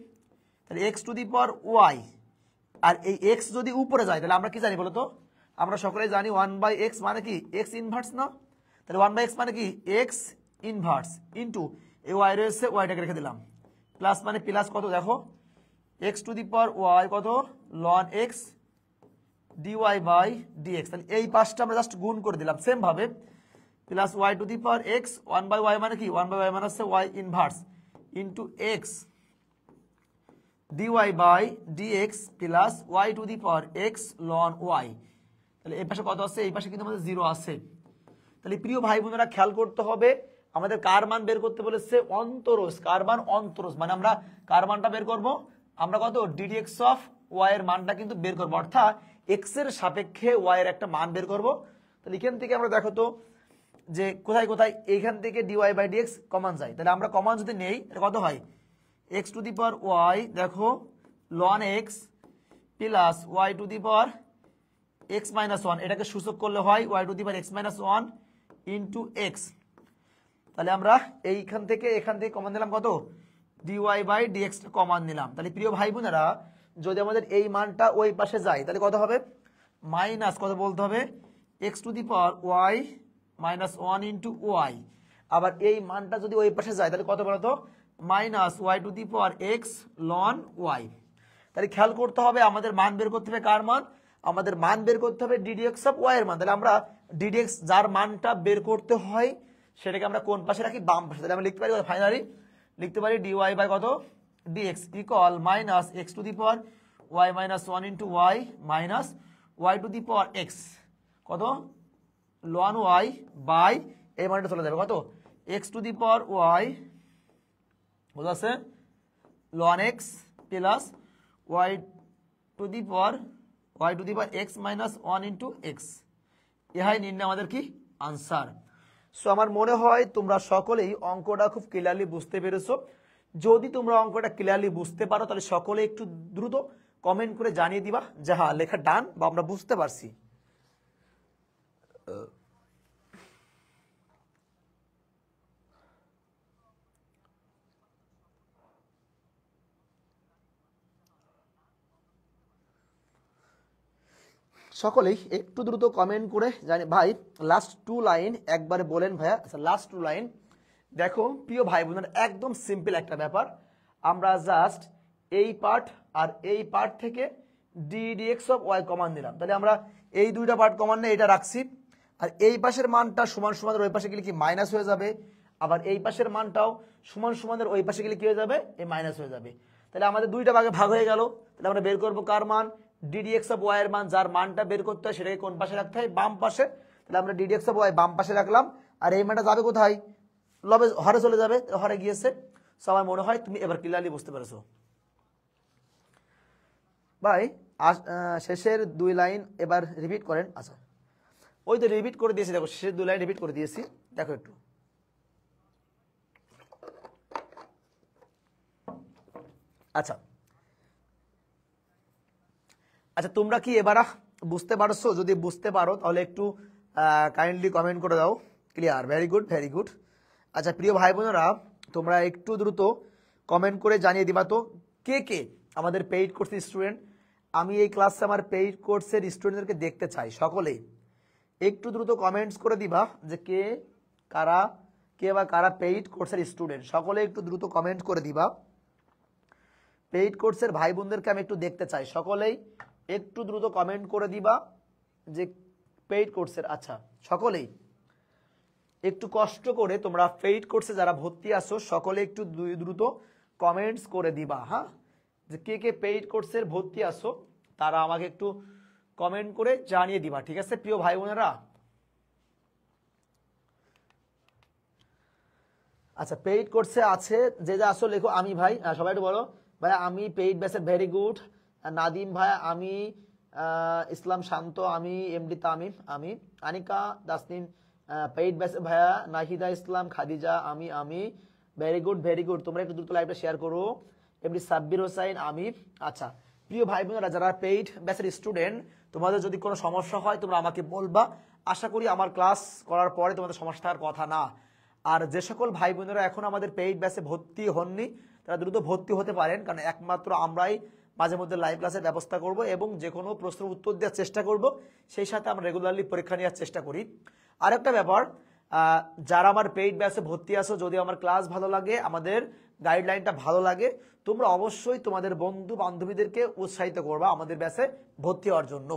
তাহলে x to the power y, আর এই এক্স যদি উপরে যায় তাহলে আমরা কি জানি বলতো, আমরা সকলেই জানি 1/x মানে কি এক্স ইনভার্স না, তাহলে 1/x মানে কি এক্স ইনভার্স ইন্টু এই ওয়াই রয়েছে ওয়াইটাকে রেখে দিলাম, প্লাস মানে প্লাস কত দেখো x to the power y কত ln x d y by d x, তাহলে এই পাশটা আমরা জাস্ট গুণ করে দিলাম সেম ভাবে, plus y to the power x 1/y মানে কি 1/y মানে হচ্ছে y inverse into x d y by d x plus y to the power x লন ওয়াই, তাহলে এই পাশে কত আছে, এই পাশে কিন্তু আমাদের 0 আছে। তাহলে প্রিয় ভাই বোনেরা খেয়াল করতে হবে, আমাদের কার মান বের করতে বলেছে অন্তরজ, কার মান অন্তরজ মানে আমরা কার মানটা বের করব, আমরা কত ডিডিএক্স অফ ওয়াই এর মানটা কিন্তু বের করবো, অর্থাৎ এক্স এর সাপেক্ষে ওয়াই এর একটা মান বের করব। তাহলে এখান থেকে আমরা দেখো তো যে কোথায় কোথায় এইখান থেকে ডিওয়াই বাই ডিএক্স কমন যায়, তাহলে আমরা কমন যদি নেই এটা কত হয় x to the power y দেখো ln x plus y to the power x minus 1, এটাকে সূচক করলে হয় y to the power x minus 1 into x, তাহলে আমরা এইখান থেকে এখান থেকে কমন দিলাম কত ডিওয়াই বাই ডিএক্স কমন নিলাম। তাহলে প্রিয় ভাই বোনেরা যদি আমাদের এই মানটা ওই পাশে যায় তাহলে কত হবে মাইনাস কত বলতে হবে x to the power y minus 1 into y, আবার এই মানটা যদি ওই পাশে যায় তাহলে কত বলতো minus y to the power x লন ওয়াই। তাহলে খেয়াল করতে হবে আমাদের মান বের করতে হবে কার মান, আমাদের মান বের করতে হবে ডিডিএক্স অফ ওয়াই এর মান, তাহলে আমরা ডিডিএক্স যার মানটা বের করতে হয় সেটাকে আমরা কোন পাশে রাখি বাম পাশে, তাহলে আমরা লিখতে পারি ফাইনালি লিখতে পারি ডিওয়াই বাই কত d x equal minus x to the power y minus 1 into y minus y to the power x কত লন ওয়াই বাই এই মানটা চলে যাবে কত x to the power y বুঝা আছে লন x plus y to the power x minus 1 into x, ইহাই নির্ণয় আমাদের কি আনসার। সো আমার মনে হয় তোমরা সকলেই অঙ্কটা খুব ক্লিয়ারলি বুঝতে পেরেছো। যদি তোমরা অঙ্কটা ক্লিয়ারলি বুঝতে পারো তাহলে সকলে একটু দ্রুত কমেন্ট করে জানিয়ে দিবা যে হ্যাঁ লেখা ডান বা আমরা বুঝতে পারছি। সকলেই একটু দ্রুত কমেন্ট করে জানি ভাই লাস্ট 2 লাইন একবারে বলেন ভাইয়া। আচ্ছা লাস্ট 2 লাইন দেখো প্রিয় ভাই বোনেরা, একদম সিম্পল একটা ব্যাপার। আমরা জাস্ট এই পার্ট আর এই পার্ট থেকে dx অফ y কমান দিলাম, তাহলে আমরা এই দুইটা পার্ট কমান নিয়ে এটা রাখছি, আর এই পাশের মানটা সমান সমান ওই পাশে গেলে কি মাইনাস হয়ে যাবে, আবার এই পাশের মানটাও সমান সমানের ওই পাশে গেলে কি হয়ে যাবে, এই মাইনাস হয়ে যাবে। তাহলে আমাদের দুইটা ভাগে ভাগ হয়ে গেল। তাহলে আমরা বের করবো কার মান, ddx অফ y এর মান, যার মানটা বের করতে হয় সেটাকে কোন পাশে রাখতে হয়, বাম পাশে। তাহলে আমরা ddx অফ y বাম পাশে রাখলাম, আর এই মানটা যাবে কোথায়, লবে হরে চলে যাবে, হরে গিয়েছে। সবাই মনে হয় তুমি এবার ক্লিয়ারলি বুঝতে পেরেছো ভাই। শেষের 2 লাইন এবার রিপিট করেন। আচ্ছা ওই তো রিপিট করে দিয়েছি, দেখো শেষের 2 লাইন রিপিট করে দিয়েছি, দেখো একটু। আচ্ছা আচ্ছা তোমরা কি এবার বুঝতে পারছো? যদি বুঝতে পারো তাহলে একটু কাইন্ডলি কমেন্ট করে দাও। Clear, very good very good. আচ্ছা প্রিয় ভাই বোনেরা, তোমরা একটু দ্রুত কমেন্ট করে জানিয়ে দিবা তো কে কে আমাদের পেইড কোর্সের স্টুডেন্ট। আমি এই ক্লাসে আমার পেইড কোর্সের স্টুডেন্টদেরকে দেখতে চাই। সকলেই একটু দ্রুত কমেন্টস করে দিবা যে কে বা কারা পেইড কোর্সের স্টুডেন্ট। সকলে একটু দ্রুত কমেন্ট করে দিবা। পেইড কোর্সের ভাই বোনদেরকে আমি একটু দেখতে চাই। সকলেই একটু দ্রুত কমেন্ট করে দিবা যে পেইড কোর্সের। আচ্ছা সকলেই একটু কষ্ট করে তোমরা পেইড কোর্সে যারা ভর্তি আছো সকলে একটু দ্রুত কমেন্টস করে দিবা। হ্যাঁ, যে কে কে পেইড কোর্সের ভর্তি আছো তারা আমাকে একটু কমেন্ট করে জানিয়ে দিবা, ঠিক আছে প্রিয় ভাই বোনেরা। আচ্ছা পেইড কোর্সে আছে যে যা আসো লেখো। আমি ভাই, সবাই একটু বলো ভাই আমি পেইড ব্যাচে, ভেরি গুড। নাদিম ভাই, আমি ইসলাম শান্ত, আমি এমডি তামিম, আমি আনিকা তাসনিম পেইড ব্যাচে ভাইয়া, নাহিদা ইসলাম, খাদিজা, আমি ভেরি গুড ভেরি গুড। তোমরা একটু দ্রুত লাইভটা শেয়ার করো। এমডি সাব্বির হোসাইন, আমি। আচ্ছা প্রিয় ভাই বোনেরা, যারা পেইড ব্যাচের স্টুডেন্ট, তোমাদের যদি কোনো সমস্যা হয় তোমরা আমাকে বলবা। আশা করি আমার ক্লাস করার পরে তোমাদের সমস্যা থাকার কথা না। আর যে সকল ভাই বোনেরা এখন আমাদের পেইড ব্যাচে ভর্তি হননি তারা দ্রুত ভর্তি হতে পারেন, কারণ একমাত্র আমরাই মাঝে মধ্যে লাইভ ক্লাসের ব্যবস্থা করব এবং যে কোনো প্রশ্নের উত্তর দেওয়ার চেষ্টা করব, সেই সাথে আমরা রেগুলারলি পরীক্ষা নেওয়ার চেষ্টা করি। আরেকটা ব্যাপার, যারা আমার পেইড ব্যাচে ভর্তি আছো, যদি আমার ক্লাস ভালো লাগে, আমাদের গাইডলাইনটা ভালো লাগে, তোমরা অবশ্যই তোমাদের বন্ধু বান্ধবীদেরকে উৎসাহিত করবা আমাদের ব্যাচে ভর্তি হওয়ার জন্য।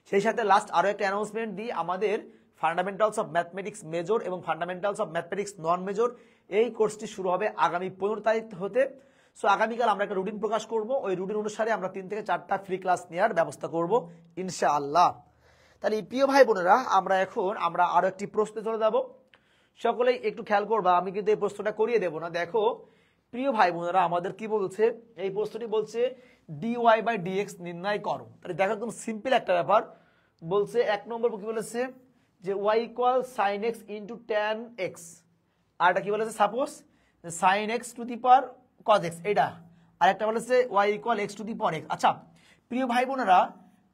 সেই সাথে লাস্ট আরও একটা অ্যানাউন্সমেন্ট দিই, আমাদের ফান্ডামেন্টালস অফ ম্যাথমেটিক্স মেজর এবং fundamentals of mathematics non major এই কোর্সটি শুরু হবে আগামী 15 তারিখ হতে। সো আগামীকাল আমরা একটা রুটিন প্রকাশ করব, ওই রুটিন অনুসারে আমরা 3 থেকে 4টা ফ্রি ক্লাস নেওয়ার ব্যবস্থা করব ইনশাআল্লাহ। তাহলে প্রিয় ভাই বোনেরা, আমরা আরো একটি প্রশ্নে চলে যাব। সকলেই একটু খেয়াল করবা, আমি কিন্তু এই প্রশ্নটা করিয়ে দেব না। দেখো প্রিয় ভাই বোনেরা, আমাদের কি বলছে, এই প্রশ্নটি বলছে dy/dx নির্ণয় করো। তাহলে দেখো একদম সিম্পল একটা ব্যাপার বলছে। 1 নম্বর কি বলেছে যে y = sin x × tan x, আর এটা কি বলেছে suppose sin x two the power cos x, এটা। আর একটা বলেছে y = x two the power x। আচ্ছা প্রিয় ভাই বোনেরা,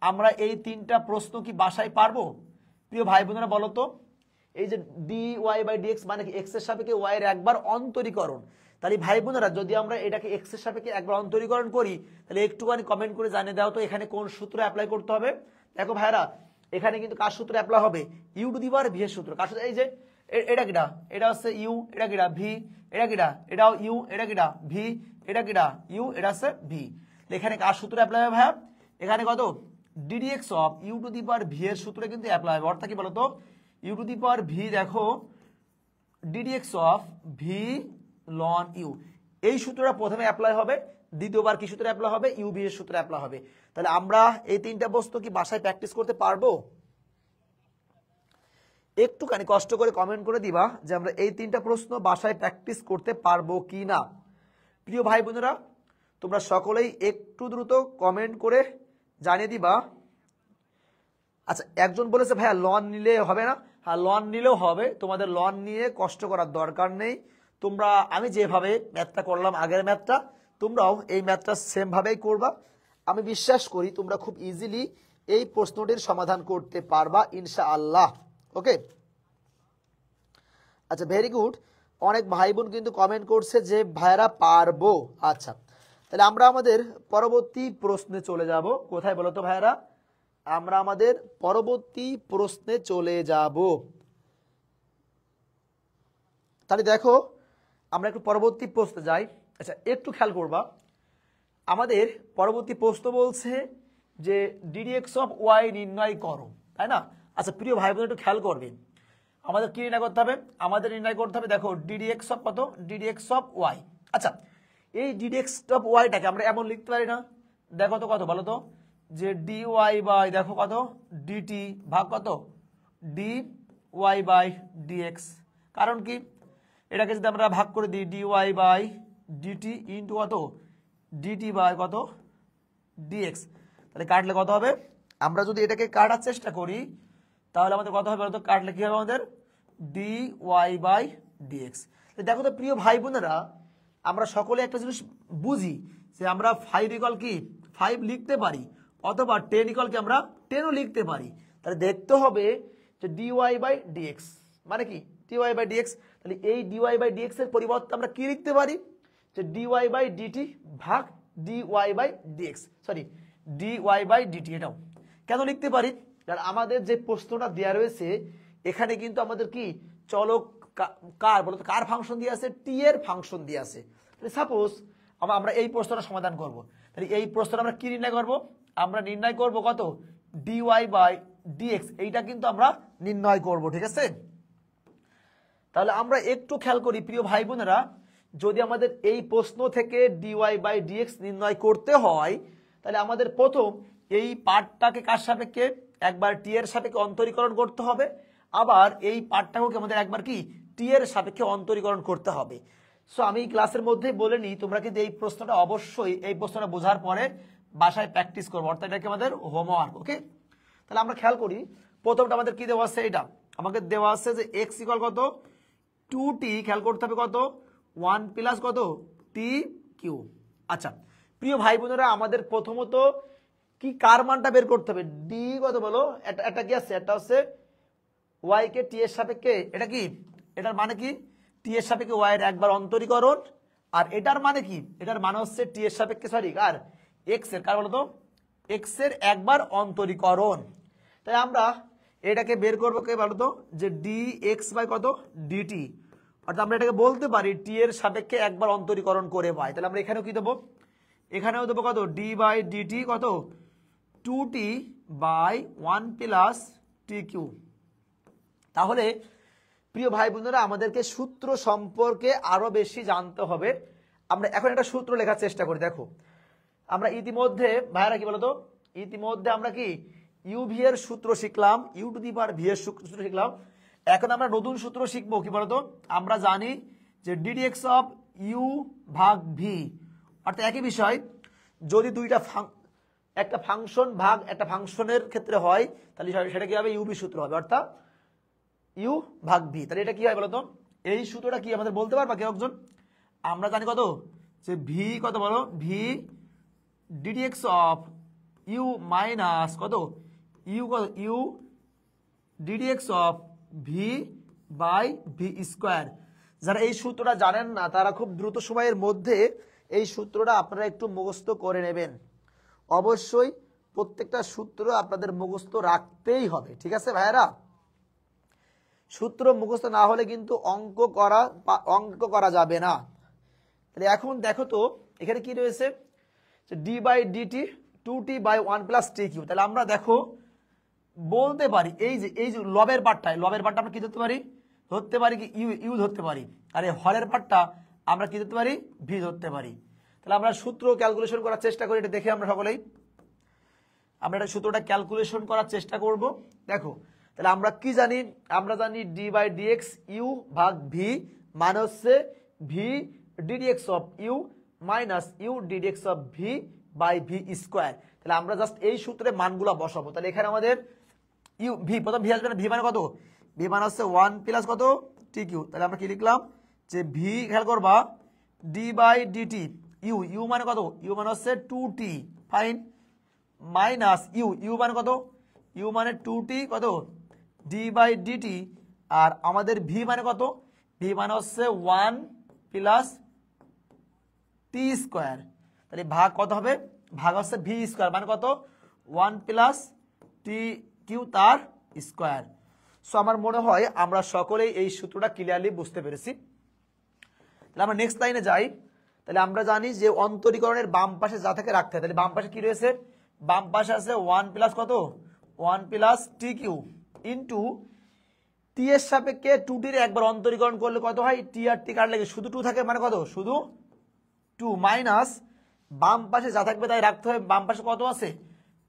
আমরা এই 3টা প্রশ্ন কি বাসায় পারবো? প্রিয় ভাই বোনেরা বলো তো, এই যে dy/dx মানে কি x এর সাপেক্ষে y এর একবার অন্তরীকরণ। তাহলে ভাই বোনেরা, যদি আমরা এটাকে x এর সাপেক্ষে একবার অন্তরীকরণ করি, তাহলে একটুখানি কমেন্ট করে জানিয়ে দাও তো এখানে কোন সূত্র অ্যাপ্লাই করতে হবে। দেখো ভাইরা, এখানে কিন্তু কার সূত্র অ্যাপ্লাই হবে, u two the power v এর সূত্র। কার সূত্র, এই যে এটা কিটা, এটা হচ্ছে u, এটা কিটা v, এটা কিটা, এটাও u, এটা কিটা v, এটা কিটা u, এটা হচ্ছে v। এখানে কার সূত্র অ্যাপ্লাই হবে ভাইয়া, এখানে কত ddx of u two the power v এর সূত্রে কিন্তু অ্যাপ্লাই হবে। অর্থাৎ কি বলতো, u two the power v, দেখো ddx of v ln u, এই সূত্রটা প্রথমে অ্যাপ্লাই হবে, দ্বিতীয়বার কি সূত্র অ্যাপ্লাই হবে, u v এর সূত্র অ্যাপ্লাই হবে। তাহলে আমরা এই 3টা বস্তু কি বাসায় প্র্যাকটিস করতে পারবো? একটুখানি কষ্ট করে কমেন্ট করে দিবা যে আমরা এই 3টা প্রশ্ন বাসায় প্র্যাকটিস করতে পারবো কি না। প্রিয় ভাই বোনেরা, তোমরা সকলেই একটু দ্রুত কমেন্ট করে জানিয়ে দিবা। আচ্ছা একজন বলেছে ভাইয়া লন নিলে হবে না। হ্যাঁ, লন নিলেও হবে, তোমাদের লন নিয়ে কষ্ট করার দরকার নেই। তোমরা আমি যেভাবে ম্যাথটা করলাম আগের ম্যাথটা, তোমরাও এই ম্যাথটা সেম ভাবেই করবা। আমি বিশ্বাস করি তোমরা খুব ইজিলি এই প্রশ্নটির সমাধান করতে পারবা ইনশাআল্লাহ। ওকে, আচ্ছা ভেরি গুড। অনেক ভাই বোন কিন্তু কমেন্ট করছে যে ভাইয়ারা পারবো। আচ্ছা তাহলে আমরা আমাদের পরবর্তী প্রশ্নে চলে যাব। কোথায় বলো তো ভাইয়ারা? আমরা আমাদের পরবর্তী প্রশ্নে চলে যাব। তাহলে দেখো আমরা একটু পরবর্তী প্রশ্নে যাই। আচ্ছা, একটু খেয়াল করবা, আমাদের পরবর্তী প্রশ্ন বলছে যে ডিডিএক্স অফ ওয়াই নির্ণয় করো, তাই না? আচ্ছা প্রিয় ভাই বোন, একটু খেয়াল করবেন, আমাদের কি নির্ণয় করতে হবে? আমাদের নির্ণয় করতে হবে, দেখো ডিডিএক্স অফ কত, ডিডিএক্স অফ ওয়াই। আচ্ছা, এই ডিডিএক্স অফ ওয়াইটাকে আমরা এমন লিখতে পারি না? দেখো তো কত বলো তো, যে ডি ওয়াই বাই দেখো কত ডিটি ভাগ কত ডি ওয়াই বাই ডিএক্স। কারণ কি, এটাকে যদি আমরা ভাগ করে দিই d y by DT into কত ডিটি বাই কত ডিএক্স, তাহলে কাটলে কত হবে? আমরা যদি এটাকে কাটার চেষ্টা করি তাহলে আমাদের কত হবে বলতো? কাটলে কি হবে আমাদের? D y by d x. দেখো তো প্রিয় ভাই বোনেরা, আমরা সকলে একটা জিনিস বুঝি যে আমরা 5 ইকুয়াল কি 5 লিখতে পারি, অথবা 10 ইকুয়াল কি আমরা 10ও লিখতে পারি। তাহলে দেখতে হবে যে ডি ওয়াই বাই ডিএক্স মানে কি, ডি ওয়াই বাই ডিএক্স। তাহলে এই ডি ওয়াই বাই ডিএক্স এর পরিবর্তে আমরা কি লিখতে পারি? যে ডি ওয়াই বাই ডিটি ভাগ d y by d x, sorry d y by d t. এটাও কেন লিখতে পারি? কারণ আমাদের যে প্রশ্নটা দেওয়া রয়েছে এখানে কিন্তু আমাদের কি চলক কার বলতো, কার ফাংশন দিয়ে আছে? টি এর ফাংশন দিয়ে আছে। তাহলে সাপোজ আমরা এই প্রশ্নটা সমাধান করব, তাহলে এই প্রশ্নটা আমরা কি নির্ণয় করব? আমরা নির্ণয় করব কত ডি ওয়াই বাই ডিএক্স, এইটা কিন্তু আমরা নির্ণয় করব, ঠিক আছে? তাহলে আমরা একটু খেয়াল করি প্রিয় ভাই বোনেরা, যদি আমাদের এই প্রশ্ন থেকে ডি ওয়াই বাই ডিএক্স নির্ণয় করতে হয় তাহলে আমাদের প্রথম এই পার্টটাকে কার সাপেক্ষে? একবার টি এর সাপেক্ষে অন্তরীকরণ করতে হবে, আবার এই পার্টটাকে আমাদের একবার কি টি এর সাপেক্ষে অন্তরীকরণ করতে হবে। সো আমি ক্লাসের মধ্যেই বলে নিই, তোমরা কিন্তু এই প্রশ্নটা অবশ্যই এই প্রশ্নটা বোঝার পরে বাসায় প্র্যাকটিস করবো, অর্থাৎ এটাকে আমাদের হোমওয়ার্ক। ওকে, তাহলে আমরা খেয়াল করি, প্রথমটা আমাদের কি দেওয়া আছে? এটা আমাকে দেওয়া আছে যে এক্স ইকুয়াল কত 2t, খেয়াল করতে হবে কত 1 প্লাস কত টি কিউ। আচ্ছা প্রিয় ভাই বোনেরা, আমাদের প্রথমত কি কার মানটা বের করতে হবে? ডি কত বলো, এটা কি আছে? এটা হচ্ছে ওয়াই কে টি এর সাপেক্ষে, এটা কি এটার মানে কি টি এর সাপেক্ষে ওয়াই এর একবার অন্তরীকরণ, আর এটার মানে কি? এটার মানে হচ্ছে টি এর সাপেক্ষে সরি কার এক্স এর, কার বলতো এক্স এর একবার অন্তরীকরণ। তাই আমরা এটাকে বের করবো কে বলতো, যে ডি এক্স বাই কত ডিটি, অর্থাৎ আমরা এটাকে বলতে পারি টি এর সাপেক্ষে একবার অন্তরীকরণ করে পাই। তাহলে আমরা এখানেও কি দেবো? এখানেও দেবো কত ডি বাই ডিটি কত 2t by 1 plus t q. তাহলে প্রিয় ভাই বোনেরা, আমাদেরকে সূত্র সম্পর্কে আরো বেশি জানতে হবে। আমরা এখন একটা সূত্র লেখার চেষ্টা করি। দেখো আমরা ইতিমধ্যে ভাইরা কি বলতো, ইতিমধ্যে আমরা কি ইউভি এর সূত্র শিখলাম, u to the power v এর সূত্র শিখলাম। এখন আমরা নতুন সূত্র শিখবো, কি বলতো? আমরা জানি যে ডিডিএক্স অফ ইউ ভাগ ভি, অর্থাৎ একই বিষয় যদি দুইটা একটা ফাংশন ভাগ একটা ফাংশনের ক্ষেত্রে হয় তাহলে সেটা কি হবে? ইউভি সূত্র হবে, অর্থাৎ ইউ ভাগ ভি। তাহলে এটা কি হয় বলতো? এই সূত্রটা কি আমাদের বলতে পারবা কেউ একজন? আমরা জানি কত, যে ভি কত বলো, v ddx of u minus কত ইউ কত u ddx of v by v square. যারা এই সূত্রটা জানেন না তারা খুব দ্রুত সময়ের মধ্যে এই সূত্রটা আপনারা একটু মুখস্থ করে নেবেন। অবশ্যই প্রত্যেকটা সূত্র আপনাদের মুখস্থ রাখতেই হবে, ঠিক আছে ভাইয়েরা? সূত্র মুখস্থ না হলে কিন্তু অঙ্ক করা যাবে না। তাহলে এখন দেখো তো এখানে কি রয়েছে, d by d t 2t by 1 plus t q. তাহলে আমরা দেখো বলতে পারি এই যে লবের পার্টটা আমরা কি ধরতে পারি? ধরতে পারি কি ইউ ধরতে পারি, আর এই হরের পার্টটা আমরা কি ধরতে পারি? ভি ধরতে পারি। তাহলে আমরা সূত্র ক্যালকুলেশন করার চেষ্টা করি, এটা দেখে আমরা সকলেই আমরা এটা সূত্রটা ক্যালকুলেশন করার চেষ্টা করব। দেখো তাহলে আমরা কি জানি? আমরা জানি ডি বাই ডিএক্স ইউ ভাগ ভি মানে হচ্ছে v ddx of u minus u ddx of v by v square. তাহলে আমরা জাস্ট এই সূত্রে মানগুলো বসাবো। তাহলে এখানে আমাদের ইউ ভি প্রথম ভি আসবে না, ভি মানে কত? ভি মানে হচ্ছে 1 প্লাস কত টি কিউ। তাহলে আমরা কি লিখলাম, যে ভি খেয়াল করবা ডি বাই ডিটি ইউ মানে কত? ইউ মানে হচ্ছে 2t ফাইন, মাইনাস ইউ মানে কত? ইউ মানে 2t কত ডি বাই ডিটি, আর আমাদের ভি মানে কত? ভি মানে হচ্ছে 1 প্লাস টি স্কোয়ার। তাহলে ভাগ কত হবে? ভাগ হচ্ছে ভি স্কোয়ার মানে কত? 1 প্লাস টি কিউ তার স্কোয়ার। সো আমার মনে হয় আমরা সকলেই এই সূত্রটা ক্লিয়ারলি বুঝতে পেরেছি। তাহলে আমরা নেক্সট লাইনে যাই। তাহলে আমরা জানি যে অন্তরীকরণের বাম পাশে যা থাকে রাখতে হয়। তাহলে বাম পাশে কি রয়েছে? বাম পাশে আছে 1 প্লাস কত 1 plus t Q into T এর সাপেক্ষে 2টির একবার অন্তরীকরণ করলে কত হয়? টি আর টি কাটলে শুধু 2 থাকে, মানে কত? শুধু 2 মাইনাস বাম পাশে যা থাকবে তাই রাখতে হবে। বাম পাশে কত আছে?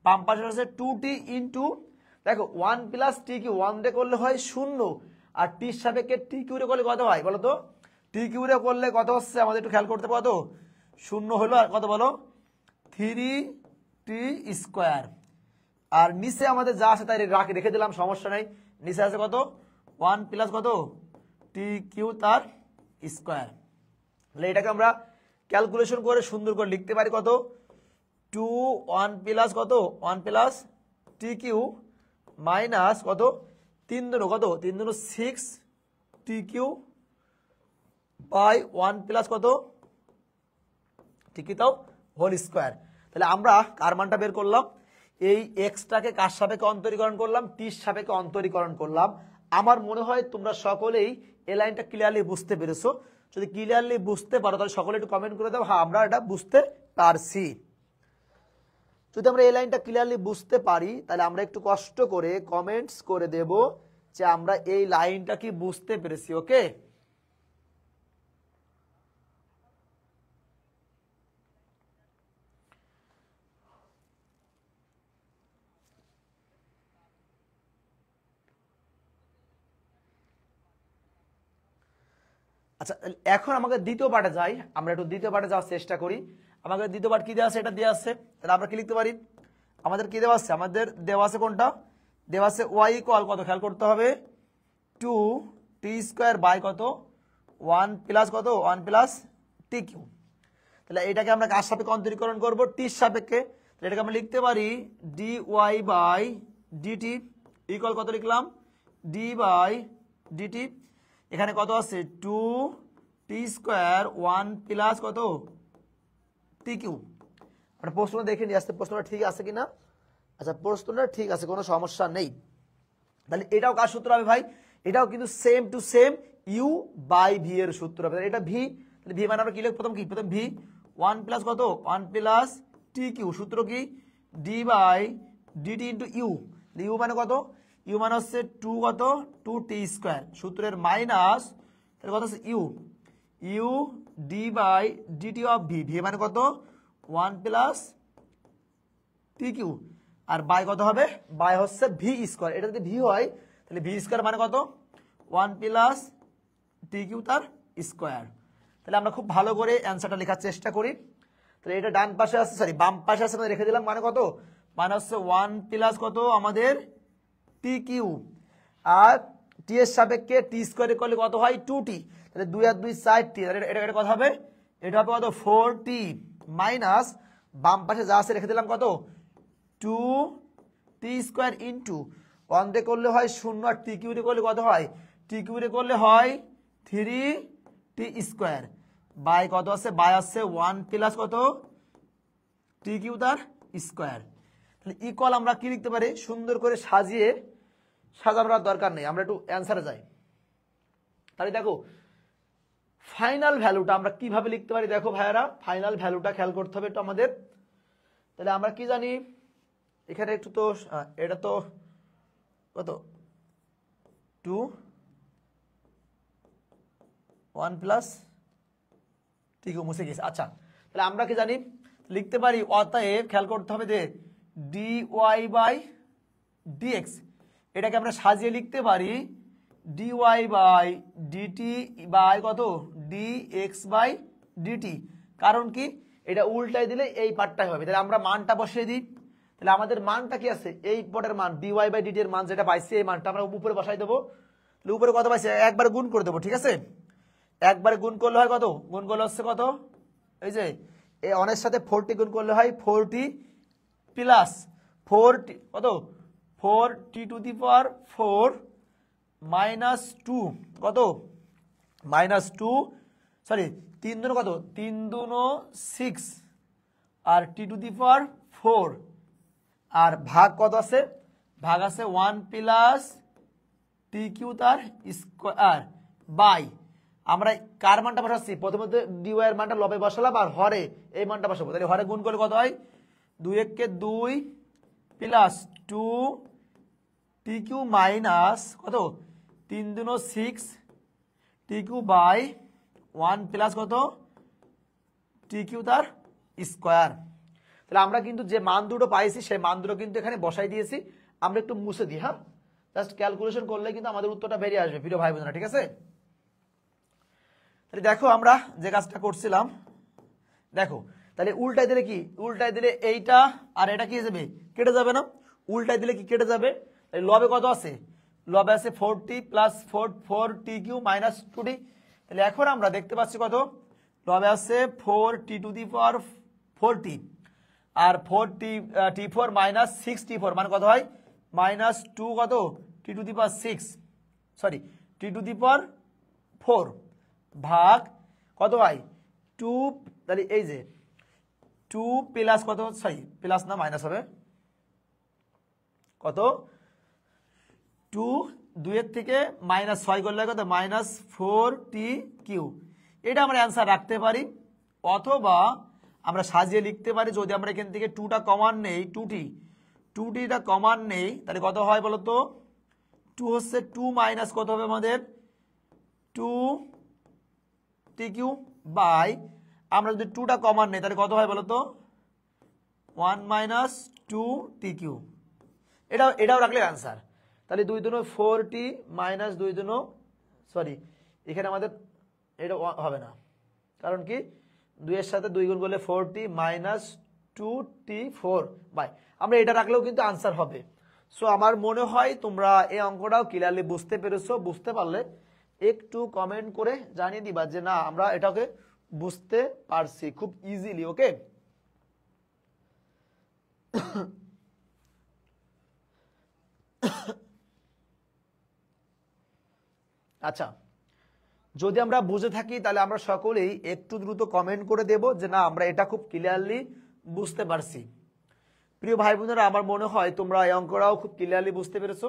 বাম পাশে আছে 2টি ইন্টু দেখো 1 প্লাস টি কিউ 1 রে করলে হয় 0 আর টির সাপেক্ষে টি কিউ রে করলে কত হয় বলো তো? টি কিউ রে করলে কত হচ্ছে আমাদের একটু খেয়াল করতে পারো। 0 হলো আর কত বলো? 3টি স্কোয়ার। আর নিচে আমাদের যা আছে তাই রেখে দিলাম, সমস্যা নাই। নিচে আছে কত? 1 প্লাস কত টি কিউ তার স্কোয়ার। তাহলে এটাকে আমরা ক্যালকুলেশন করে সুন্দর করে লিখতে পারি কত? 2 1 প্লাস কত 1 প্লাস টি কিউ মাইনাস কত 3 দুনো কত 3 দুনো 6 টি কিউ বাই 1 প্লাস কত টি কিউ তাও হোল স্কোয়ার। তাহলে আমরা কার মানটা বের করলাম? এই এক্সটাকে কার সাপেক্ষে অন্তরীকরণ করলাম? টির সাপেক্ষে অন্তরীকরণ করলাম। আমার মনে হয় তোমরা সকলেই এই লাইনটা ক্লিয়ারলি বুঝতে পেরেছো। যদি ক্লিয়ারলি বুঝতে পারো তাহলে সকলে একটু কমেন্ট করে দাও, হ্যাঁ আমরা এটা বুঝতে পারছি। যদি আমরা এই লাইনটা ক্লিয়ারলি বুঝতে পারি তাহলে আমরা একটু কষ্ট করে কমেন্টস করে দেব যে আমরা এই লাইনটা কি বুঝতে পেরেছি। ওকে, আচ্ছা এখন আমাকে দ্বিতীয় পার্টে যাই। আমরা একটু দ্বিতীয় পার্টে যাওয়ার চেষ্টা করি। আমাকে দ্বিতীয় পার্ট কি দেওয়া আছে? এটা দেওয়া আছে। তাহলে আমরা কি লিখতে পারি? আমাদের কি দেওয়া আছে? আমাদের দেওয়া আছে কোনটা? দেওয়া আছে ওয়াই ইকুয়াল কত? খেয়াল করতে হবে 2 টি স্কোয়ার বাই কত 1 প্লাস কত 1 প্লাস টি কিউ। তাহলে এটাকে আমরা কার সাপেক্ষে অন্তরীকরণ করবো? টির সাপেক্ষে। তাহলে এটাকে আমরা লিখতে পারি d y by dt equal কত লিখলাম? D by dt. এখানে কত আছে? 2 টি স্কোয়ার 1 প্লাস কত টি কিউ। আমরা প্রশ্নটা দেখে নিয়ে আসতে প্রশ্নটা ঠিক আছে কিনা। আচ্ছা প্রশ্নটা ঠিক আছে, কোনো সমস্যা নেই। তাহলে এটাও কার সূত্র হবে ভাই? এটাও কিন্তু same to same u by v এর সূত্র হবে। এটা ভি, তাহলে ভি মানে আমরা কি লিখব? প্রথম ভি 1 প্লাস কত 1 প্লাস টি কিউ। সূত্র কি? D by DT into u. U মানে কত? ইউ মানে হচ্ছে 2 কত 2 টি স্কোয়ার সূত্রের মাইনাস তাহলে কত হচ্ছে u u d by dt of v. V মানে কত 1 প্লাস টি কিউ আর বাই কত হবে? বাই হচ্ছে ভি স্কোয়ার। এটা যদি ভি হয় তাহলে ভি স্কোয়ার মানে কত 1 প্লাস টি কিউ তার স্কোয়ার। তাহলে আমরা খুব ভালো করে অ্যান্সারটা লেখার চেষ্টা করি। তাহলে এটা ডান পাশে আছে, সরি বাম পাশে আছে, রেখে দিলাম। মানে কত? মানে হচ্ছে 1 প্লাস কত আমাদের টি কিউ আর টি এর সাপেক্ষে টি স্কোয়ারে করলে কত হয়? 2টি। তাহলে 2 আর 2 4টি। এটা কত হবে? এটা হবে কত 4টি মাইনাস বাম পাশে যা আছে রেখে দিলাম কত 2 টি স্কোয়ার ইন্টু 1 রে করলে হয় 0 আর টি কিউ রে করলে কত হয়? টি কিউ রে করলে হয় 3 টি স্কোয়ার বাই কত আছে? বাই আছে 1 প্লাস কত টি কিউ তার স্কোয়ার। তাহলে ইকুয়াল আমরা কি লিখতে পারি? সুন্দর করে সাজানোর দরকার নেই, আমরা একটু অ্যান্সারে যাই। তাহলে দেখো ফাইনাল ভ্যালুটা আমরা কিভাবে লিখতে পারি। দেখো ভাইয়ারা ফাইনাল ভ্যালুটা খেয়াল করতে হবে একটু আমাদের। তাহলে আমরা কি জানি এখানে একটু তো এটা তো কত 2 1 প্লাস ঠিক মুছে গেছে। আচ্ছা তাহলে আমরা কি জানি লিখতে পারি? অতএব খেয়াল করতে হবে যে ডি ওয়াই বাই ডিএক্স এটাকে আমরা সাজিয়ে লিখতে পারি d y by dt by কত ডি এক্স বাই ডিটি। কারণ কি? এটা উল্টাই দিলে এই পার্টটাই হবে। তাহলে আমরা মানটা বসিয়ে দিই। তাহলে আমাদের মানটা কি আছে? এই পটের মান ডি ওয়াই বাই ডিটি এর মান যেটা পাইছি এই মানটা আমরা উপরে বসাই দেবো। তাহলে উপরে কত পাইছি? একবার গুণ করে দেবো, ঠিক আছে? একবারে গুণ করলে হয় কত? গুণ করলে হচ্ছে কত? এই যে এই অনের সাথে 4টি গুণ করলে হয় 4টি প্লাস 4টি কত 4টি টু দি পাওয়ার 4 মাইনাস 2 কত মাইনাস 2 সরি 3 দুনো কত 3 দুনো 6 আর টি টু দি পাওয়ার 4 আর ভাগ কত আছে? ভাগ আছে 1 প্লাস টি কিউ তার স্কোয়ার বাই আমরা কার মানটা বসাচ্ছি প্রথমে ডি ওয়াই এর মানটা লবে বসালাম আর হরে এই মানটা বসাবো তাহলে হরে গুণ করলে কত হয় 2 1 কে 2 প্লাস 2 টি কিউ মাইনাস কত 3 2 6 টি কিউ বাই 1 প্লাস কত টি কিউ তার স্কোয়ার। তাহলে আমরা কিন্তু যে মান দুটো পাইছি সেই মান দুটো কিন্তু এখানে বসাই দিয়েছি। আমরা একটু মুছে দিই, হ্যাঁ, জাস্ট ক্যালকুলেশন করলে কিন্তু আমাদের উত্তরটা বেরিয়ে আসবে প্রিয় ভাই বোনেরা, ঠিক আছে। তাহলে দেখো আমরা যে কাজটা করছিলাম, দেখো তাহলে উল্টায় দিলে কি, উল্টায় দিলে এইটা আর এটা কি হয়ে যাবে, কেটে যাবে না, উল্টায় দিলে কি কেটে যাবে। তাহলে লবে কত আছে, লবে আছে 4t plus 4t Q minus 2t। তাহলে এখন আমরা দেখতে পাচ্ছি কত, লবে আছে 4t two the power 4t R 4t4 minus 6t4 মানে কত হয় মাইনাস 2 কত t to the power 6 sorry t to the power 4 ভাগ কত হয় 2। তাহলে এই যে 2 প্লাস কত, সরি প্লাস না মাইনাস হবে কত 2 2 এর থেকে মাইনাস 6 করলে কত মাইনাস 4t কিউ। এটা আমরা অ্যান্সার রাখতে পারি, অথবা আমরা সাজিয়ে লিখতে পারি। যদি আমরা এখান থেকে 2টা কমান নেই, 2tটা কমান নেই, তাহলে কত হয় বলো তো, 2 হচ্ছে 2 মাইনাস কত হবে আমাদের 2t কিউ বাই আমরা যদি 2টা কমান নেই তাহলে কত হয় বলো তো 1 মাইনাস 2t কিউ। এটাও রাখলে অ্যান্সার। তাহলে 2 দুনো 4t মাইনাস 2 দুনো সরি এখানে আমাদের এটা হবে না, কারণ কি 2 এর সাথে 2 গুণ করলে 4t মাইনাস 2t4 বাই আমরা এটা রাখলেও কিন্তু আনসার হবে। সো আমার মনে হয় তোমরা এই অঙ্কটাও ক্লিয়ারলি বুঝতে পেরেছো। বুঝতে পারলে একটু কমেন্ট করে জানিয়ে দিবা যে না আমরা এটাকে বুঝতে পারছি খুব ইজিলি। ওকে, আচ্ছা, যদি আমরা বুঝে থাকি তাহলে আমরা সকলেই একটু দ্রুত কমেন্ট করে দেব যে না আমরা এটা খুব ক্লিয়ারলি বুঝতে পারছি। প্রিয় ভাই বোনেরা, আমার মনে হয় তোমরা এই অঙ্কটাও খুব ক্লিয়ারলি বুঝতে পেরেছো।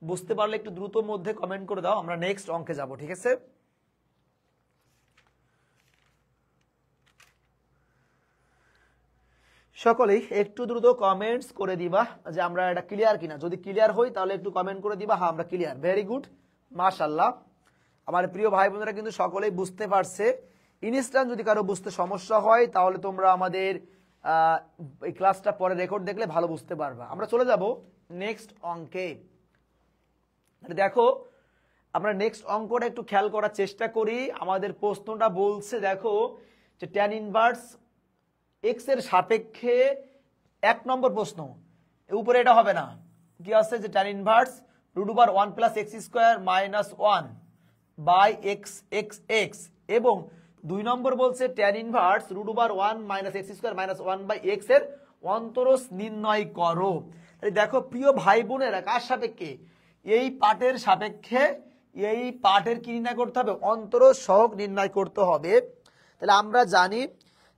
বুঝতে পারলে একটু দ্রুত মধ্যে কমেন্ট করে দাও, আমরা নেক্সট অঙ্কে যাব, ঠিক আছে। সকলেই একটু দ্রুত কমেন্টস করে দিবা যে আমরা এটা ক্লিয়ার কিনা। যদি ক্লিয়ার হই তাহলে একটু কমেন্ট করে দিবা হ্যাঁ আমরা ক্লিয়ার, ভেরি গুড, মাশাআল্লাহ। আমার প্রিয় ভাই বোনেরা কিন্তু সকলেই বুঝতে পারছে। ইনস্ট্যান্ট যদি কারো বুঝতে সমস্যা হয় তাহলে তোমরা আমাদের এই ক্লাসটা পরে রেকর্ড দেখলে ভালো বুঝতে পারবা। আমরা চলে যাব নেক্সট অঙ্কে। দেখো আমরা নেক্সট অঙ্কটা একটু খেয়াল করার চেষ্টা করি। আমাদের প্রশ্নটা বলছে দেখো যে tan ইনভার্স x এর সাপেক্ষে 1 নম্বর প্রশ্ন, উপরে এটা হবে না, কি আছে যে tan inverse √1 plus x square minus 1 by x এবং 2 নম্বর বলছে tan inverse √1 minus x square minus 1 by x এর অন্তরজ নির্ণয় করো। তাহলে দেখো প্রিয় ভাই বোনেরা, কার সাপেক্ষে, এই পাঠের সাপেক্ষে এই পাঠের কি নির্ণয় করতে হবে, অন্তরজ সহগ নির্ণয় করতে হবে। তাহলে আমরা জানি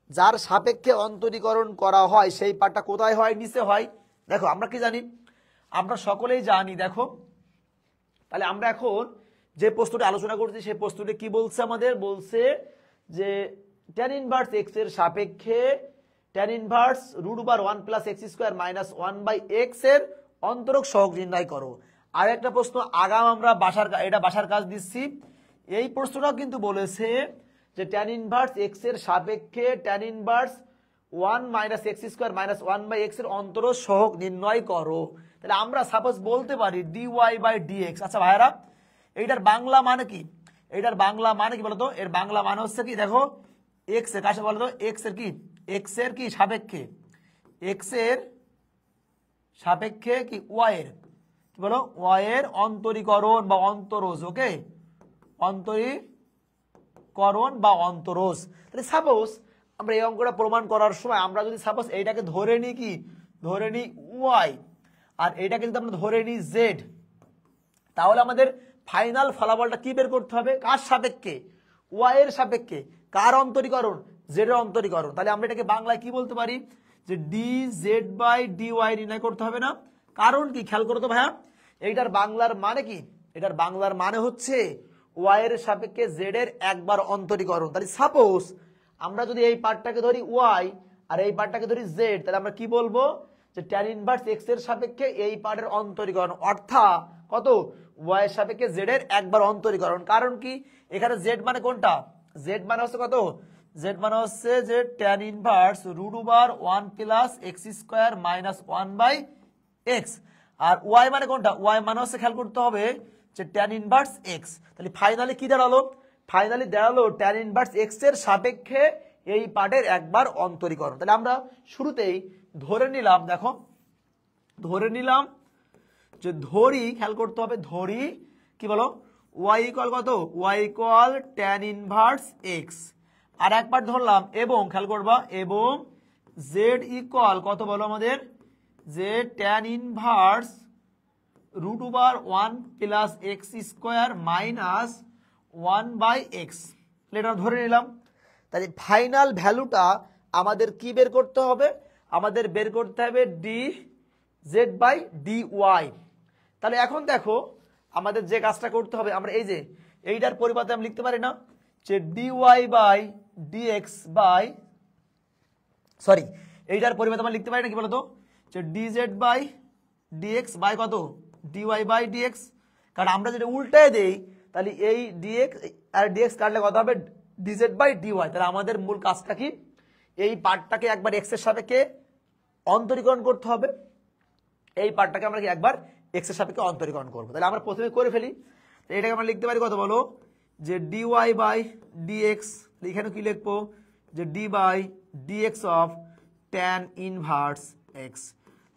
যার সাপেক্ষে অন্তরীকরণ করা হয় সেই পাঠটা কোথায় হয়, নিচে হয়। দেখো আমরা কি জানি, আমরা সকলেই জানি। দেখো তাহলে আমরা এখন যে প্রশ্নটি আলোচনা করছি সেই প্রশ্নটি কি বলছে, আমাদের বলছে যে tan ইনভার্স x এর সাপেক্ষে tan inverse √1 plus x square minus 1 by x এর অন্তরক সহগ নির্ণয় করো। আর একটা প্রশ্ন আগাম আমরা বাসার কাজ দিচ্ছি। এই প্রশ্নটাও কিন্তু বলেছে যে tan ইনভার্স x এর সাপেক্ষে tan inverse 1 minus x square minus 1 by x এর অন্তরজ সহগ নির্ণয় করো। তাহলে আমরা সাপোজ বলতে পারি dy বাই dx। আচ্ছা ভাইরা, এইটার বাংলা মানে কি, এইটার বাংলা মানে কি বলতো, এর বাংলা মানে হচ্ছে কি, দেখো x এর কাছে বলতো x এর কি সাপেক্ষে, x এর সাপেক্ষে কি y এর কি বলো, y এর অন্তরীকরণ বা অন্তরজ। ওকে, অন্তরীকরণ বা অন্তরজ। তাহলে সাপোজ আমরা এই অঙ্কটা প্রমাণ করার সময় আমরা যদি সাপোজ এইটাকে ধরে নিই কি, ধরে নিই y আর এইটাকে যদি আমরা ধরে নিই z, তাহলে আমাদের ফাইনাল ফলাফলটা কি বের করতে হবে, কার সাপেক্ষে, y এর সাপেক্ষে, কার অন্তরীকরণ, z এর অন্তরীকরণ। তাহলে আমরা এটাকে বাংলায় কি বলতে পারি যে dz বাই dy নির্ণয় করতে হবে না, কারণ কি খেয়াল করো তো ভাইয়া, এইটার বাংলার মানে কি, এটার বাংলার মানে হচ্ছে ওয়াই এর সাপেক্ষে জেড এর একবার অন্তরীকরণ। তাহলে সাপোজ আমরা যদি এই পার্টটাকে ধরি ওয়াই আর এই পার্টটাকে ধরি জেড, তাহলে আমরা কি বলবো যে ট্যান ইনভার্স এক্স এর সাপেক্ষে এই পার্টের অন্তরীকরণ, অর্থাৎ কত ওয়াই এর সাপেক্ষে জেড এর একবার অন্তরীকরণ। কারণ কি এখানে জেড মানে কোনটা, জেড মানে হচ্ছে কত, জেড মানে হচ্ছে যে tan inverse root over 1 plus x square minus 1 by x. আর ওয়াই মানে কোনটা, ওয়াই মানে হচ্ছে খেয়াল করতে হবে যে ট্যান ইনভার্স এক্স। তাহলে ফাইনালি কি দাঁড়ালো, ফাইনালি দাঁড়ালো ট্যান ইনভার্স এক্স এর সাপেক্ষে এই পার্টের একবার অন্তরীকরণ। তাহলে আমরা শুরুতেই ধরে নিলাম, দেখো ধরে নিলাম যে ধরি, খেয়াল করতে হবে ধরি কি বলো, ওয়াই ইকুয়াল কত, y equal tan inverse x. আর একবার ধরলাম এবং খেয়াল করবা এবং জেড ইকুয়াল কত বলো আমাদের, যে tan inverse root over 1 plus x square minus 1 by x. এটা ধরে নিলাম। তাহলে ফাইনাল ভ্যালুটা আমাদের কি বের করতে হবে, আমাদের বের করতে হবে d z by d y. তাহলে এখন দেখো আমাদের যে কাজটা করতে হবে, আমরা এই যে এইটার পরিবর্তে আমি লিখতে পারি না যে d y by dx by, sorry এইটার পরিবর্তে আমরা লিখতে পারি না কি বলতো, যে ডিজেড বাই ডিএক্স বাই কত ডিওয়াই বাই ডিএক্স। কারণ আমরা যদি উল্টায় দেই তাহলে এই ডিএক্স আর ডিএক্স কাটলে কত হবে ডিজেড বাই ডিওয়াই। তাহলে আমাদের মূল কাজটা কি, এই পার্টটাকে একবার এক্স এর সাপেক্ষে অন্তরীকরণ করতে হবে, এই পার্টটাকে আমরা কি একবার এক্স এর সাপেক্ষে অন্তরীকরণ করবো। তাহলে আমরা প্রথমে করে ফেলি, এটাকে আমরা লিখতে পারি কত বলো, যে ডিওয়াই বাই ডিএক্স, এখানে কি লিখবো যে d by dx of tan inverse x.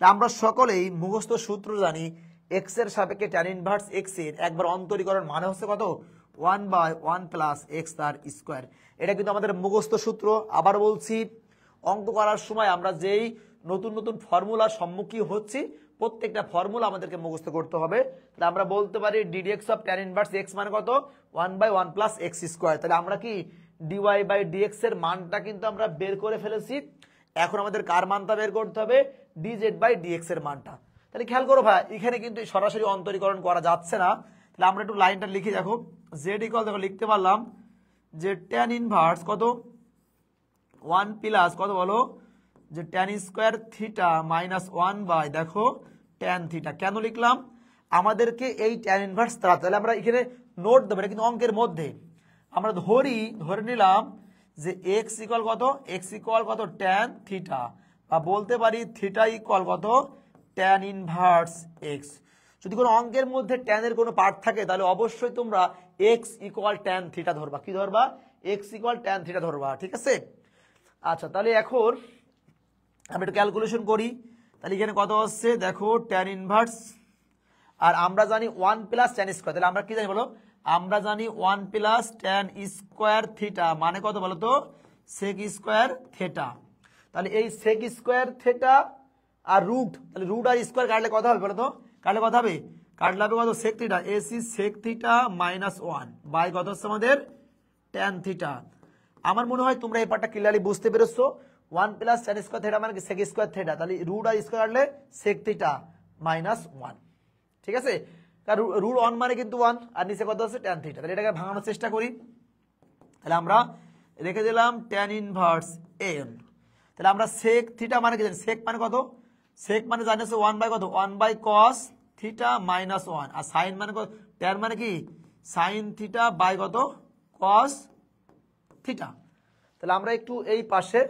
আমরা সকলেই মুখস্থ সূত্র জানি, এক্স এর সাপেক্ষে ট্যান ইনভার্স এক্স এর একবার অন্তরীকরণ মানে হচ্ছে কত 1 বাই 1 প্লাস এক্স তার স্কোয়ার। এটা কিন্তু আমাদের মুখস্থ সূত্র। আবার বলছি, অঙ্ক করার সময় আমরা যেই নতুন নতুন ফর্মুলার সম্মুখীন হচ্ছি প্রত্যেকটা ফর্মুলা আমাদেরকে মুখস্থ করতে হবে। তাহলে আমরা বলতে পারি ddx of tan inverse x মানে কত 1 বাই 1 প্লাস এক্স স্কোয়ার। তাহলে আমরা কি ডিওয়াই বাই ডিএক্স এর মানটা কিন্তু আমরা বের করে ফেলেছি। এখন আমাদের কার মানটা বের করতে হবে, ডিজেড বাই ডিএক্স এর মানটা। তাহলে খেয়াল করো ভাই, এখানে কিন্তু সরাসরি অন্তরীকরণ করা যাচ্ছে না। তাহলে আমরা একটু লাইনটা লিখি, দেখো জেড ইকুয়াল দেখো লিখতে পারলাম যে ট্যান ইনভার্স কত 1 প্লাস কত বলো, যে tan square theta minus 1 by দেখো ট্যান থিটা। কেন লিখলাম, আমাদেরকে এই ট্যান ইনভার্স তাহলে আমরা এখানে নোট দেবো, এটা কিন্তু অঙ্কের মধ্যে। আমরা ধরে নিলাম যে এক্স ইকুয়াল কত, এক্স ইকুয়াল কত ট্যান থিটা, বা বলতে পারি থিটা ইকুয়াল কত ট্যান ইনভার্স এক্স। যদি কোনো অঙ্কের মধ্যে ট্যানের কোনো পার্ট থাকে তাহলে অবশ্যই তোমরা এক্স ইকুয়াল ট্যান থিটা ধরবা। কি ধরবা, এক্স ইকুয়াল ট্যান থিটা ধরবা, ঠিক আছে। আচ্ছা তাহলে এখন আমি একটু ক্যালকুলেশন করি। তাহলে এখানে কত হচ্ছে দেখো ট্যান ইনভার্স, আর আমরা জানি 1 প্লাস ট্যান স্কোয়ার। তাহলে আমরা কি জানি বলো, আমরা জানি 1 প্লাস ট্যান স্কোয়ার থিটা মানে কত বলো তো সেক স্কোয়ার থিটা। তাহলে এই সেক স্কোয়ার থিটা আর রুট, তাহলে রুট আর স্কোয়ার কাটলে কত হবে বলো তো, কাটলে কত হবে, কাটলে হবে কত সেক থিটা, এসি সেক থিটা মাইনাস 1 বাই কত হচ্ছে আমাদের ট্যান থিটা। আমার মনে হয় তোমরা এই পার্টটা ক্লিয়ারলি বুঝতে পেরেছো। 1 প্লাস ট্যান স্কোয়ার থিটা মানে কি সেক স্কোয়ার থিটা, তাহলে রুট আর স্কোয়ার কাটলে সেক থিটা মাইনাস 1, ঠিক আছে। কারণ রুট 1 মানে কিন্তু 1 আর নিচে কত আছে ট্যান থিটা। তাহলে এটাকে ভাঙানোর চেষ্টা করি। তাহলে আমরা রেখে দিলাম ট্যান ইনভার্স এন। তাহলে আমরা সেক থিটা মানে কি জানি, সেক মানে কত, সেক মানে জানি 1 বাই কত 1 বাই কস থিটা মাইনাস 1, আর সাইন মানে কত, ট্যান মানে কি সাইন থিটা বাই কত কস থিটা। তাহলে আমরা একটু এই পাশে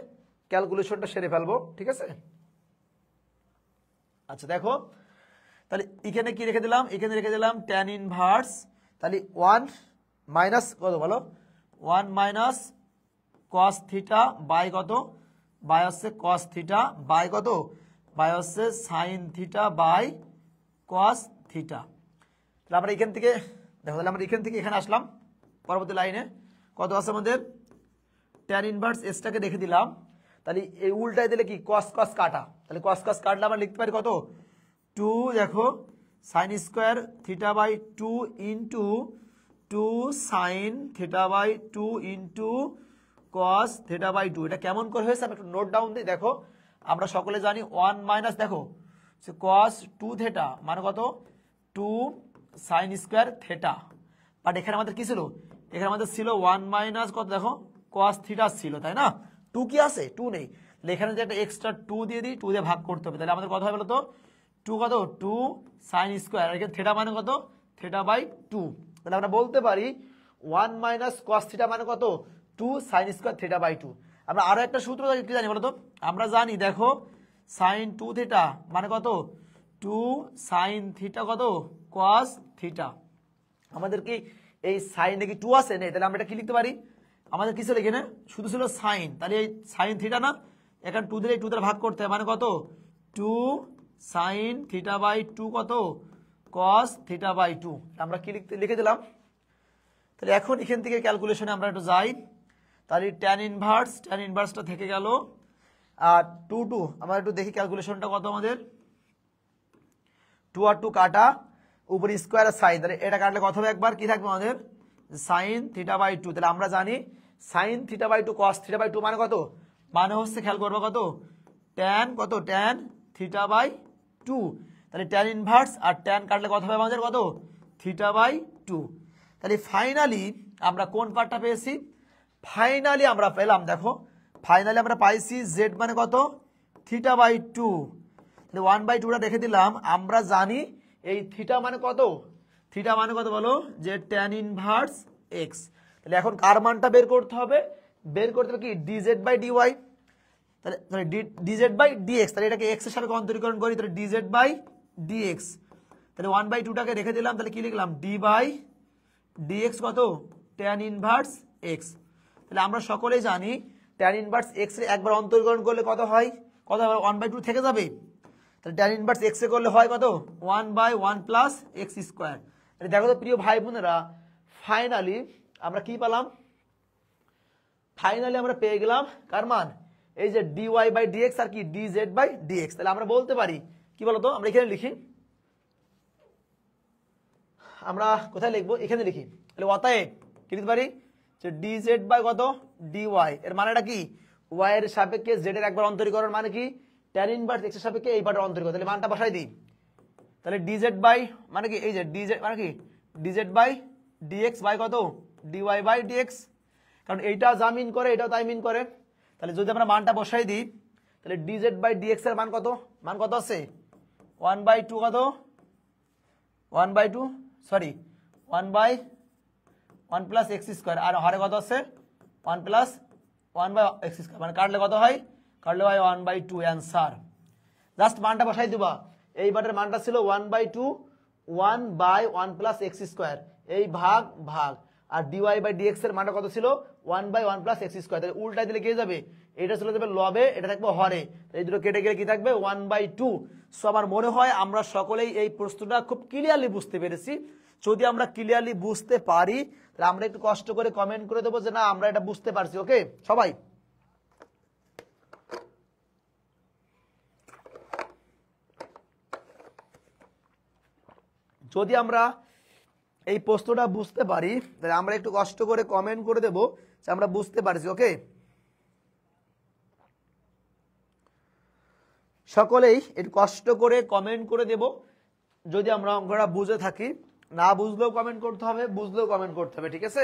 ক্যালকুলেশনটা সেরে ফেলবো, ঠিক আছে। আচ্ছা দেখো তাহলে এখানে কি রেখে দিলাম, এখানে রেখে দিলাম ট্যান ইনভার্স, তাহলে 1 মাইনাস কত বলো 1 মাইনাস কস থিটা বাই কত, বাই হচ্ছে কস থিটা বাই কত, বাই হচ্ছে sine theta by cos theta. তাহলে আমরা এখান থেকে দেখো, তাহলে আমরা এখান থেকে এখানে আসলাম, পরবর্তী লাইনে কত আছে আমাদের ট্যান ইনভার্স এসটাকে রেখে দিলাম। তাহলে এই উল্টায় দিলে কি কস কস কাটা, তাহলে কস কস কাটলে আমরা লিখতে পারি কত 2 দেখো sine square theta by 2 into 2 sine theta by 2 into cos theta by 2। এটা কেমন করে হয়েছে আমি একটু নোট ডাউন দিই। দেখো আমরা সকলে জানি 1 মাইনাস দেখো cos 2 থিটা মানে কত 2 sin স্কয়ার থিটা। বাট এখানে আমাদের কি ছিল, এখানে আমাদের ছিল 1 মাইনাস কত দেখো cos থিটা ছিল, তাই না? 2 কি আছে, 2 নেই, তাহলে এখানে যে একটা এক্সট্রা 2 দিয়ে দিই, 2 দিয়ে ভাগ করতে হবে, তাহলে আমাদের কত হয় বলো তো 2 কত 2 sin স্কয়ার, আর এখানে থিটা মানে কত থিটা বাই 2, তাহলে আমরা বলতে পারি 1 মাইনাস cos থিটা মানে কত 2 sin স্কয়ার থিটা বাই 2। আমরা আরো একটা সূত্র কি জানি বলো তো, আমরা জানি দেখো sin 2 থিটা মানে কত 2 sin থিটা কত cos থিটা। আমাদের কি এই সাইনে কি 2 আছে নেই, তাহলে আমরা এটা কি লিখতে পারি, আমাদের কি ছিল এখানে শুধু ছিল সাইন, তাহলে এই সাইন থিটা না, এখানে 2 দিলে 2 দ্বারা ভাগ করতে হয়, মানে কত 2 sin থিটা বাই 2 কত cos থিটা বাই 2, আমরা কি লিখে দিলাম। তাহলে এখন এখান থেকে ক্যালকুলেশনে আমরা একটু যাই, তাহলে tan ইনভার্সটা থেকে গেল, আর 2 আমরা একটু দেখি ক্যালকুলেশনটা কত আমাদের, 2 আর 2 কাটা, উপরে স্কয়ার আর সাইন, তাহলে এটা কাটলে কত হবে একবার কি থাকবে আমাদের sin থিটা বাই 2, তাহলে আমরা জানি sin theta by 2 cos theta by 2 মানে কত, মানে হচ্ছে খেয়াল করবো কত tan থিটা বাই 2, তাহলে tan ইনভার্স আর tan কাটলে কত হবে আমাদের কত থিটা বাই 2। তাহলে ফাইনালি আমরা কোন পার্টটা পেয়েছি, ফাইনালি আমরা পেলাম দেখো, ফাইনালি আমরা পাইছি z মানে কত থিটা বাই 2, তাহলে 1/2টা রেখে দিলাম। আমরা জানি এই থিটা মানে কত, থিটা মানে কত বলো যে tan ইনভার্স x, তাহলে এখন কার মানটা বের করতে হবে, বের করতে হবে কি dz বাই dy, তাহলে dz বাই dx, তাহলে এটাকে x এর সাপেক্ষে অন্তরীকরণ করি, তাহলে dz বাই dx, তাহলে 1/2টাকে রেখে দিলাম, তাহলে কি লিখলাম d বাই dx কত tan ইনভার্স x, তাহলে আমরা সকলেই জানি tan ইনভার্স x এর একবার অন্তরীকরণ করলে কত হয়, কত হবে 1/2 থেকে যাবে, তাহলে tan ইনভার্স x এ করলে হয় কত 1/1 প্লাস x স্কয়ার। তাহলে দেখো তো প্রিয় ভাই বোনেরা, ফাইনালি আমরা কি পেলাম, ফাইনালি আমরা পেয়ে গেলাম কার মান, এই যে dy বাই dx আর কি dz বাই dx। তাহলে আমরা বলতে পারি কি বলতো, আমরা এখানে লিখি, আমরা কোথায় লিখবো এখানে লিখি, তাহলে অতএব কি লিখতে পারি যে dz বাই কত dy, এর মানেটা কি y এর সাপেক্ষে z এর একবার অন্তরীকরণ, মানে কি tan ইনভার্স x এর সাপেক্ষে এই পার্টের অন্তরীকরণ, তাহলে মানটা বসাই দিই, তাহলে dz বাই মানে কি এই যে dz মানে কি dz বাই dx বাই কত dy বাই dx, কারণ এইটা যা মিন করে এটাও তাই মিন করে, তাহলে যদি আমরা মানটা বসাই দিই, তাহলে dz বাই dx এর মান কত আছে 1/2 কত 1/2 সরি 1/1 প্লাস x স্কয়ার, আর হরে কত আছে 1 প্লাস 1/x স্কয়ার, মানে কাটলে কত হয়, কাটলে হয় 1/2 অ্যান্সার। জাস্ট মানটা বসাই দিবা, এই বাটের মানটা ছিল 1/2 1/1 প্লাস x স্কয়ার, এই ভাগ ভাগ, আর dy বাই dx এর মানটা কত ছিল 1/1 প্লাস x স্কয়ার, তাহলে উল্টাই দিলে কি যাবে, এটা চলে যাবে লবে, এটা থাকবে হরে, এই দুটো কেটে গেলে কি থাকবে 1/2। সো আমার মনে হয় আমরা সকলেই এই প্রশ্নটা খুব ক্লিয়ারলি বুঝতে পেরেছি। যদি আমরা ক্লিয়ারলি বুঝতে পারি তাহলে আমরা একটু কষ্ট করে কমেন্ট করে দেবো যে না আমরা এটা বুঝতে পারছি। ওকে সবাই, যদি আমরা এই প্রশ্নটা বুঝতে পারি তাহলে আমরা একটু কষ্ট করে কমেন্ট করে দেব যে আমরা বুঝতে পারছি। ওকে সকলেই একটু কষ্ট করে কমেন্ট করে দেব যদি আমরা অঙ্কটা বুঝে থাকি, না বুঝলেও কমেন্ট করতে হবে, বুঝলেও কমেন্ট করতে হবে, ঠিক আছে?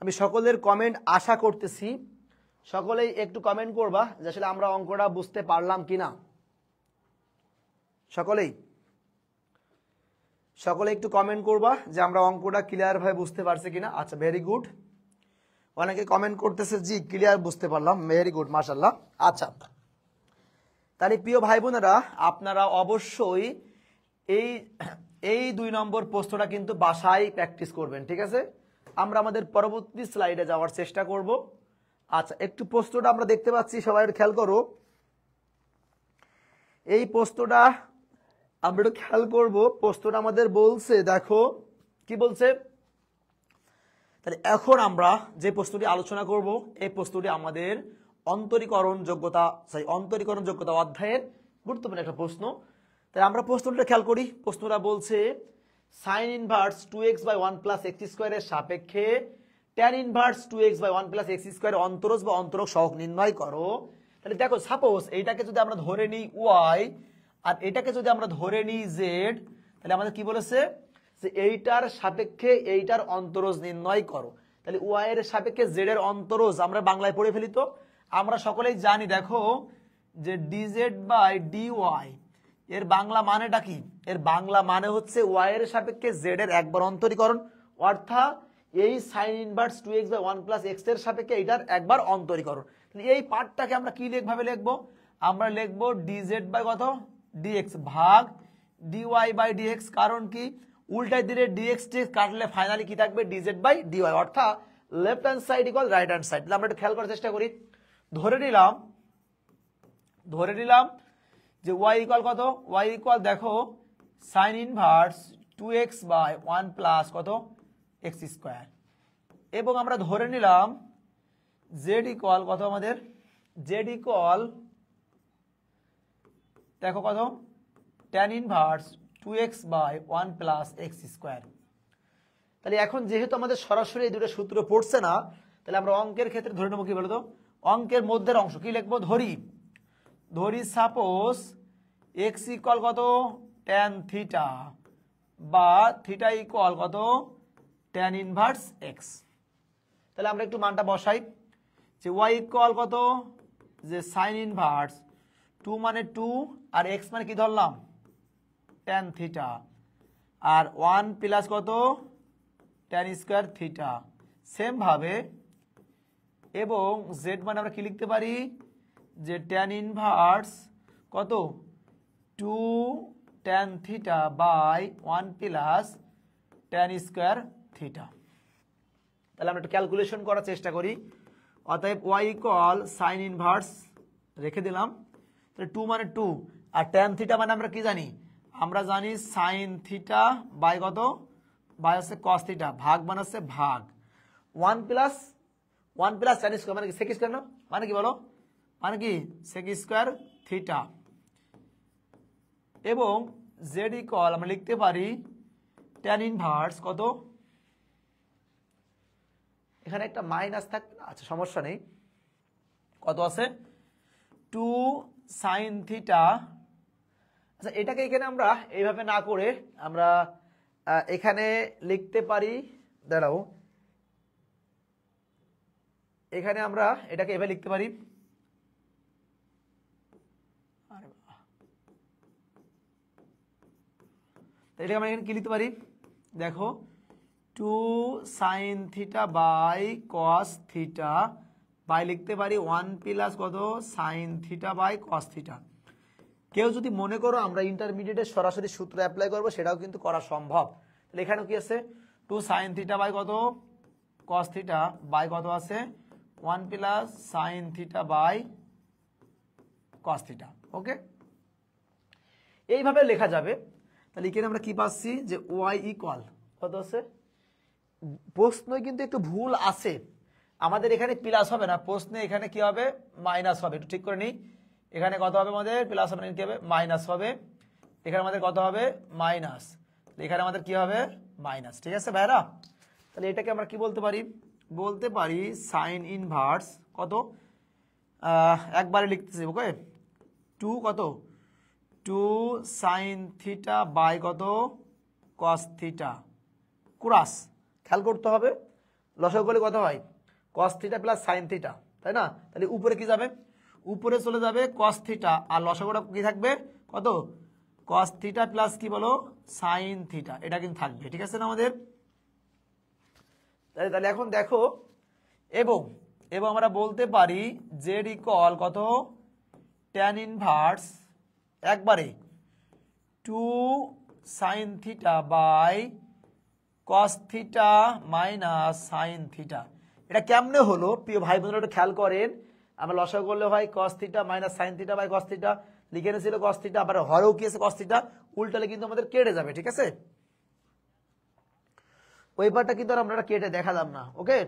আমি সকলের কমেন্ট আশা করতেছি, সকলেই একটু কমেন্ট করবা যে আসলে আমরা অঙ্কটা বুঝতে পারলাম কিনা। সকলে একটু কমেন্ট করবা যে আমরা অঙ্কটা ক্লিয়ার ভাবে বুঝতে পারছি কিনা। আচ্ছা ভেরি গুড, অনেকে কমেন্ট করতেছে জি ক্লিয়ার বুঝতে পারলাম, ভেরি গুড মাশাআল্লাহ। আচ্ছা তাহলে প্রিয় ভাই বোনেরা আপনারা অবশ্যই এই 2 নম্বর প্রশ্নটা কিন্তু বাসায় প্র্যাকটিস করবেন, ঠিক আছে? আমরা আমাদের পরবর্তী স্লাইডে যাওয়ার চেষ্টা করব। আচ্ছা একটু প্রশ্নটা আমরা দেখতে পাচ্ছি, সবাই একটু খেয়াল করো, এই প্রশ্নটা আমরা একটু খেয়াল করবো। প্রশ্নটা আমাদের বলছে, দেখো কি বলছে, তাহলে এখন আমরা যে প্রশ্নটি আলোচনা করব এই প্রশ্নটি আমাদের অন্তরীকরণ যোগ্যতা অধ্যায়ের গুরুত্বপূর্ণ একটা প্রশ্ন। তাই আমরা প্রশ্নটা খেয়াল করি। প্রশ্নটা বলছে sine inverse 2x by 1 plus x স্কোয়ারের সাপেক্ষে tan inverse 2x by 1 plus x স্কোয়ারের অন্তরজ বা অন্তরক সহগ নির্ণয় করো। তাহলে দেখো, সাপোজ এইটাকে যদি আমরা ধরে নিই y আর এটাকে যদি আমরা ধরে নিই z, তাহলে আমাদের কি বলেছে যে এইটার সাপেক্ষে এইটার অন্তরজ নির্ণয় করো। তাহলে y এর সাপেক্ষে z এর অন্তরজ আমরা বাংলায় পড়ে ফেলি। তো আমরা সকলেই জানি, দেখো যে dz বাই dy এর বাংলা মানেটা কি? এর বাংলা মানে হচ্ছে y এর সাপেক্ষে z এর একবার অন্তরীকরণ, অর্থাৎ এই sine inverse 2x by 1 plus x এর সাপেক্ষে এইটার একবার অন্তরীকরণ। এই পার্টটাকে আমরা কি ভাবে লিখবো? আমরা লিখবো dz বাই কত dx ভাগ dy বাই dx। কারণ কি, উল্টায় দিলে dx কাটলে ফাইনালি কি থাকবে? dz বাই dy, অর্থাৎ left hand side equal right hand side. আমরা একটু খেয়াল করার চেষ্টা করি। ধরে নিলাম যে y ইকুয়াল কত? y ইকুয়াল দেখো sine inverse 2x by 1 plus কত এক্স স্কোয়ার, এবং আমরা ধরে নিলাম z ইকুয়াল কত? আমাদের z ইকুয়াল দেখো কত? tan inverse 2x by 1 plus x square. তাহলে এখন যেহেতু আমাদের সরাসরি এই দুটো সূত্র পড়ছে না, তাহলে আমরা অঙ্কের ক্ষেত্রে ধরে নেবো কি বলতো? অঙ্কের মধ্যের অংশ কি লিখবো? ধরি সাপোজ x ইকুয়াল কত? tan থিটা বা থিটা ইকুয়াল কত? tan inverse x। তাহলে আমরা একটু মানটা বসাই যে y ইকুয়াল কত? যে সাইন ইনভার্স 2 মানে 2 আর x মানে কি ধরলাম? tan থিটা, আর 1 প্লাস কত? tan square theta. সেম ভাবে এবং z মানে আমরা কি লিখতে পারি? যে tan ইনভার্স কত? 2 tan theta by 1 plus tan square theta. তাহলে আমরা একটু ক্যালকুলেশন করার চেষ্টা করি। অতএব y ইকুয়াল সাইন ইনভার্স রেখে দিলাম, তাহলে 2 মানে 2 আর tan থিটা মানে আমরা কি জানি? আমরা জানি সাইন থিটা বাই কত? বাই হচ্ছে cos থিটা, ভাগ মানে হচ্ছে ভাগ 1 প্লাস tan স্কয়ার মানে কি? sec স্কয়ার না? মানে কি বলো? মানে কি sec স্কয়ার থিটা। এবং z ইকুয়াল আমরা লিখতে পারি tan ইনভার্স কত? এখানে একটা মাইনাস থাকবে, আচ্ছা সমস্যা নেই। কত আছে? 2 সাইন থিটা। আচ্ছা এটাকে এখানে আমরা এইভাবে না করে আমরা এখানে লিখতে পারি, দাঁড়াও, এখানে আমরা এটাকে এভাবে লিখতে পারি। এটাকে আমরা এখানে কি লিখতে পারি? দেখো 2 sine theta by cos theta by লিখতে পারি 1 প্লাস কত? Sine theta by cos theta. কেউ যদি মনে করো আমরা ইন্টারমিডিয়েটের সরাসরি সূত্র অ্যাপ্লাই করবো, সেটাও কিন্তু করা সম্ভব। তাহলে এখানেও কি আছে? 2 সাইন থিটা বাই কত? কস থিটা বাই কত আছে? 1 plus sine theta by cos theta. Okay, এইভাবে লেখা যাবে। তাহলে এখানে আমরা কি পাচ্ছি? যে y ইকুয়াল কত আছে? প্রশ্নে কিন্তু একটু ভুল আছে, আমাদের এখানে প্লাস হবে না, প্রশ্নে এখানে কি হবে? মাইনাস হবে। একটু ঠিক করে নিই, এখানে কত হবে? আমাদের প্লাস হবে না, কি হবে? মাইনাস হবে। এখানে আমাদের কত হবে? মাইনাস। এখানে আমাদের কি হবে? মাইনাস। ঠিক আছে ভাইরা? তাহলে এটাকে আমরা কি বলতে পারি? বলতে পারি সাইন ইনভার্স কত? একবারে লিখতেছি, ওকে, 2 কত? 2 সাইন থিটা বাই কত? Cos theta cross. খেয়াল করতে হবে লসাগু করলে কত হয়? Cos theta plus sine theta, তাই না? তাহলে উপরে কি যাবে? উপরে চলে যাবে কস থিটা, আর লসাগুটা কি থাকবে? কত? কস থিটা প্লাস কি বলো? Sign theta. এটা কিন্তু থাকবে, ঠিক আছে না আমাদের? তাহলে এখন দেখো, এবং আমরা বলতে পারি জেড ইকুয়াল কত? ট্যান ইনভার্স একবারে 2 sine theta by cos theta minus sine theta. এটা কেমনে হলো প্রিয় ভাই বোনেরা? একটু খেয়াল করেন। আমরা লসাগু করলে হয় cos theta minus sine theta by cos theta, লিখে এনেছিল কস থিটা, আবার হরেও কি আছে? Cos theta. উল্টালে কিন্তু আমাদের কেটে যাবে, ঠিক আছে? ওই পার্টটা কিন্তু আর আমরা কেটে দেখালাম না। ওকে,